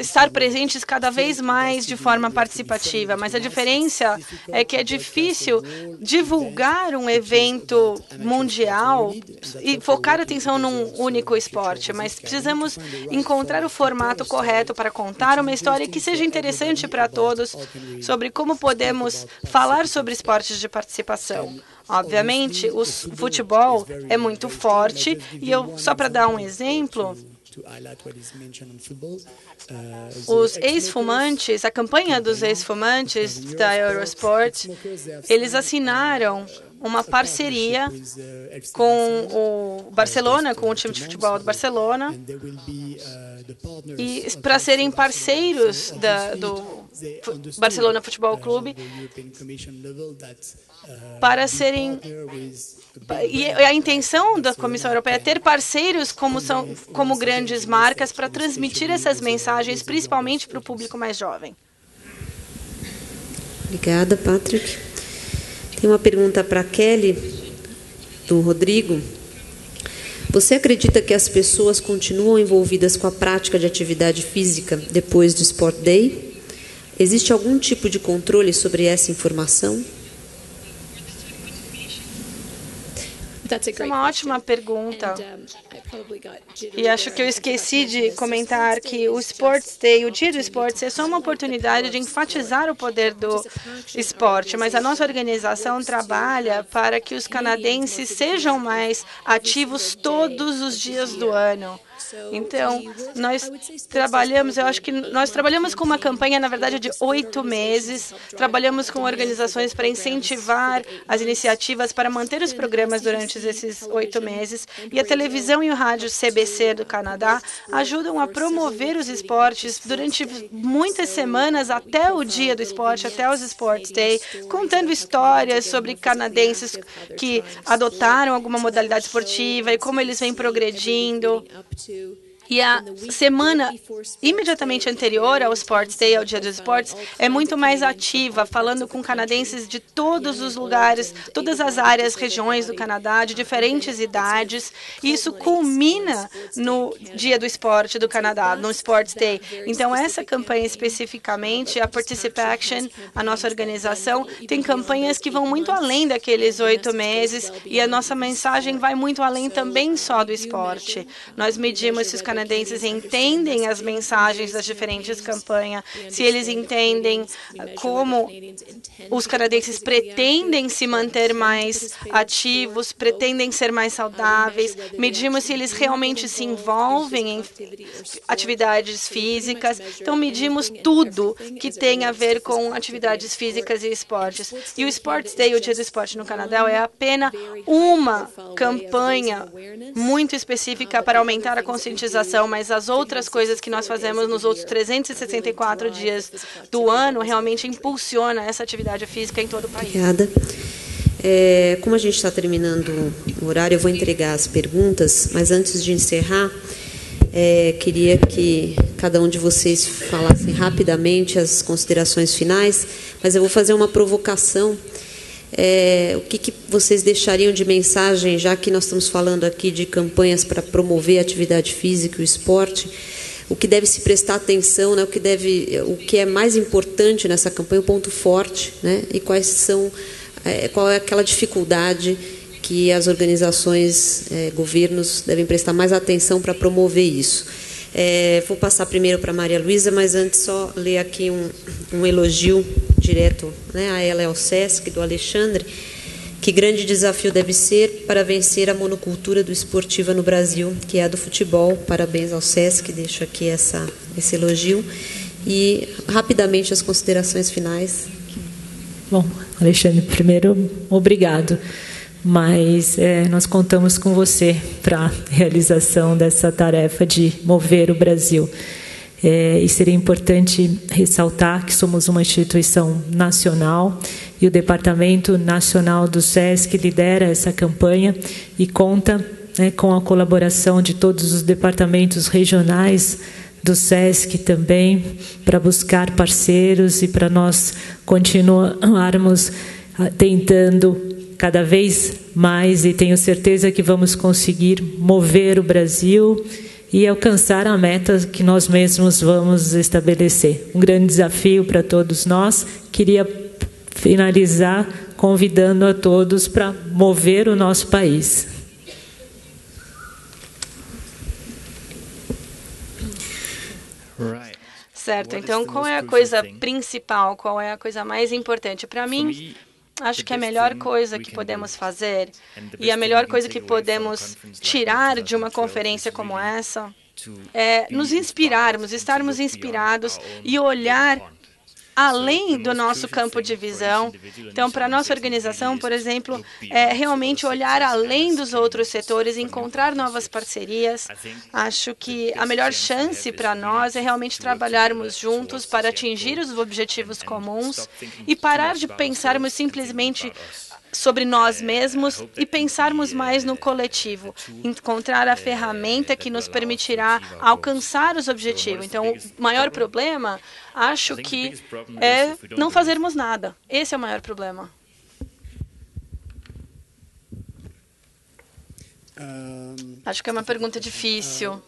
estar presentes cada vez mais de forma participativa, mas a diferença é que é difícil divulgar um evento mundial e focar a atenção num único esporte, mas precisamos encontrar o formato correto para contar uma história que seja interessante para todos sobre como podemos falar sobre esportes de participação. Obviamente, o futebol é muito forte e só para dar um exemplo, os ex-fumantes, a campanha dos ex-fumantes da Eurosport, eles assinaram uma parceria com o Barcelona, com o time de futebol do Barcelona, e para serem parceiros do Barcelona Futebol Clube, para serem... E a intenção da Comissão Europeia é ter parceiros como grandes marcas para transmitir essas mensagens, principalmente para o público mais jovem. Obrigada, Patrick. Tem uma pergunta para a Kelly, do Rodrigo. Você acredita que as pessoas continuam envolvidas com a prática de atividade física depois do Sport Day? Existe algum tipo de controle sobre essa informação? Essa é uma ótima pergunta. E acho que eu esqueci de comentar que o Sports Day, o Dia do Esportes, é só uma oportunidade de enfatizar o poder do esporte, mas a nossa organização trabalha para que os canadenses sejam mais ativos todos os dias do ano. Então, nós trabalhamos, eu acho que nós trabalhamos com uma campanha, na verdade, de 8 meses. Trabalhamos com organizações para incentivar as iniciativas para manter os programas durante esses 8 meses. E a televisão e o rádio CBC do Canadá ajudam a promover os esportes durante muitas semanas, até o dia do esporte, até os Sports Day, contando histórias sobre canadenses que adotaram alguma modalidade esportiva e como eles vêm progredindo. E a semana imediatamente anterior ao Sports Day, ao Dia dos Esportes, é muito mais ativa, falando com canadenses de todos os lugares, todas as áreas, regiões do Canadá, de diferentes idades. E isso culmina no Dia do Esporte do Canadá, no Sports Day. Então, essa campanha especificamente, a Participation, a nossa organização, tem campanhas que vão muito além daqueles 8 meses e a nossa mensagem vai muito além também só do esporte. Nós medimos se os canadenses entendem as mensagens das diferentes campanhas, se eles entendem como os canadenses pretendem se manter mais ativos, pretendem ser mais saudáveis, medimos se eles realmente se envolvem em atividades físicas. Então, medimos tudo que tem a ver com atividades físicas e esportes. E o Sports Day, o Dia do Esporte no Canadá, é apenas uma campanha muito específica para aumentar a conscientização, mas as outras coisas que nós fazemos nos outros 364 dias do ano realmente impulsiona essa atividade física em todo o país. Obrigada. Como a gente está terminando o horário, eu vou entregar as perguntas, mas antes de encerrar, queria que cada um de vocês falasse rapidamente as considerações finais, mas eu vou fazer uma provocação. O que vocês deixariam de mensagem, já que nós estamos falando aqui de campanhas para promover a atividade física e o esporte, o que deve se prestar atenção, né, o que é mais importante nessa campanha, o ponto forte, né, e qual é aquela dificuldade que as organizações, governos devem prestar mais atenção para promover isso. Vou passar primeiro para a Maria Luísa, mas antes só ler aqui um elogio direto, né, a ela e ao SESC, do Alexandre. Que grande desafio deve ser para vencer a monocultura do esportiva no Brasil, que é a do futebol. Parabéns ao SESC, deixo aqui esse elogio. E, rapidamente, as considerações finais. Bom, Alexandre, primeiro, obrigado. Mas nós contamos com você para a realização dessa tarefa de mover o Brasil. E seria importante ressaltar que somos uma instituição nacional e o Departamento Nacional do SESC lidera essa campanha e conta, né, com a colaboração de todos os departamentos regionais do SESC também, para buscar parceiros e para nós continuarmos tentando cada vez mais, e tenho certeza que vamos conseguir mover o Brasil e alcançar a meta que nós mesmos vamos estabelecer. Um grande desafio para todos nós. Queria finalizar convidando a todos para mover o nosso país. Certo, então qual é a coisa principal, qual é a coisa mais importante? Para mim, acho que a melhor coisa que podemos fazer e a melhor coisa que podemos tirar de uma conferência como essa é nos inspirarmos, estarmos inspirados e olhar além do nosso campo de visão. Então, para a nossa organização, por exemplo, realmente olhar além dos outros setores, encontrar novas parcerias. Acho que a melhor chance para nós é realmente trabalharmos juntos para atingir os objetivos comuns e parar de pensarmos simplesmente sobre nós mesmos e pensarmos mais no coletivo, encontrar a ferramenta que nos permitirá alcançar os objetivos. Então, o maior problema, acho que é não fazermos nada. Esse é o maior problema. Acho que é uma pergunta difícil.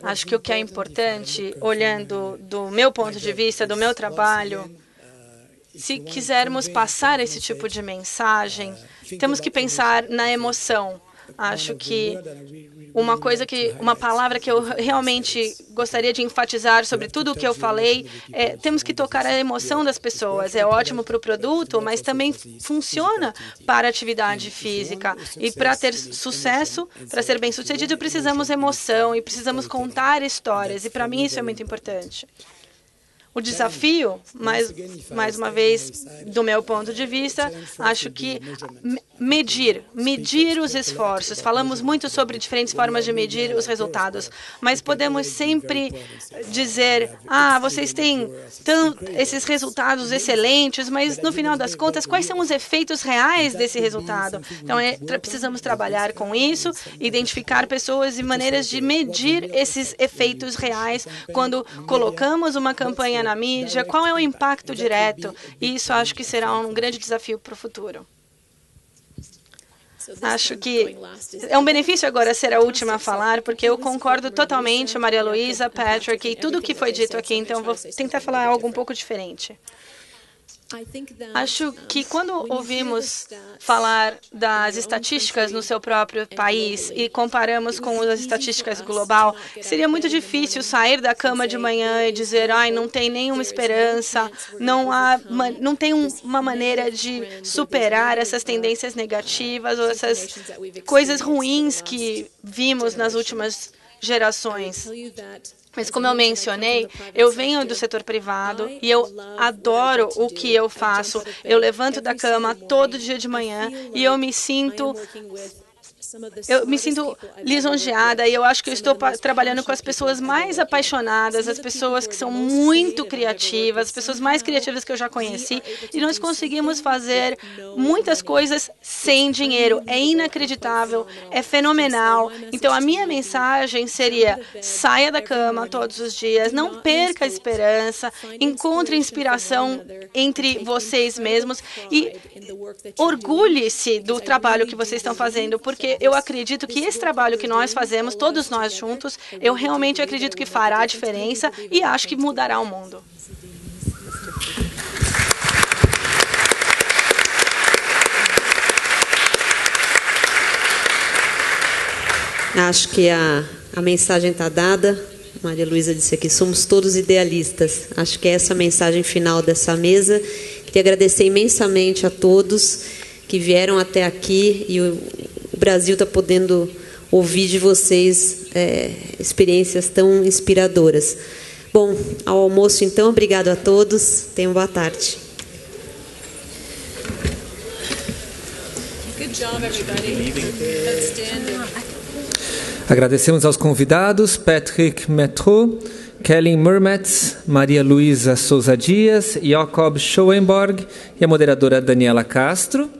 Acho que o que é importante, olhando do meu ponto de vista, do meu trabalho, se quisermos passar esse tipo de mensagem, temos que pensar na emoção. Acho que uma palavra que eu realmente gostaria de enfatizar sobre tudo o que eu falei é: temos que tocar a emoção das pessoas. É ótimo para o produto, mas também funciona para a atividade física. E para ter sucesso, para ser bem-sucedido, precisamos emoção e precisamos contar histórias. E para mim isso é muito importante. O desafio, mais uma vez, do meu ponto de vista, acho que medir os esforços. Falamos muito sobre diferentes formas de medir os resultados, mas podemos sempre dizer: vocês têm esses resultados excelentes, mas no final das contas, quais são os efeitos reais desse resultado? Então, precisamos trabalhar com isso, identificar pessoas e maneiras de medir esses efeitos reais quando colocamos uma campanha na mídia, qual é o impacto direto? E isso acho que será um grande desafio para o futuro. Acho que é um benefício agora ser a última a falar, porque eu concordo totalmente, Maria Luísa, Patrick, e tudo o que foi dito aqui, então vou tentar falar algo um pouco diferente. Acho que quando ouvimos falar das estatísticas no seu próprio país e comparamos com as estatísticas global, seria muito difícil sair da cama de manhã e dizer: não tem nenhuma esperança, não tem uma maneira de superar essas tendências negativas ou essas coisas ruins que vimos nas últimas gerações. Mas, como eu mencionei, eu venho do setor privado e eu adoro o que eu faço. Eu levanto da cama todo dia de manhã e eu me sinto lisonjeada, e eu acho que eu estou trabalhando com as pessoas mais apaixonadas, as pessoas que são muito criativas, as pessoas mais criativas que eu já conheci, e nós conseguimos fazer muitas coisas sem dinheiro. É inacreditável, é fenomenal. Então, a minha mensagem seria: saia da cama todos os dias, não perca a esperança, encontre inspiração entre vocês mesmos e orgulhe-se do trabalho que vocês estão fazendo, porque eu acredito que esse trabalho que nós fazemos, todos nós juntos, eu realmente acredito que fará a diferença e acho que mudará o mundo. Acho que a mensagem está dada. Maria Luísa disse aqui: somos todos idealistas. Acho que é essa a mensagem final dessa mesa. Queria agradecer imensamente a todos que vieram até aqui, e o Brasil está podendo ouvir de vocês experiências tão inspiradoras. Bom, ao almoço, então, obrigado a todos. Tenham boa tarde. Good job, everybody. Outstanding. Agradecemos aos convidados Patrick Metro, Kelly Mermetz, Maria Luísa Souza Dias, Jakob Schoenborg e a moderadora Daniela Castro.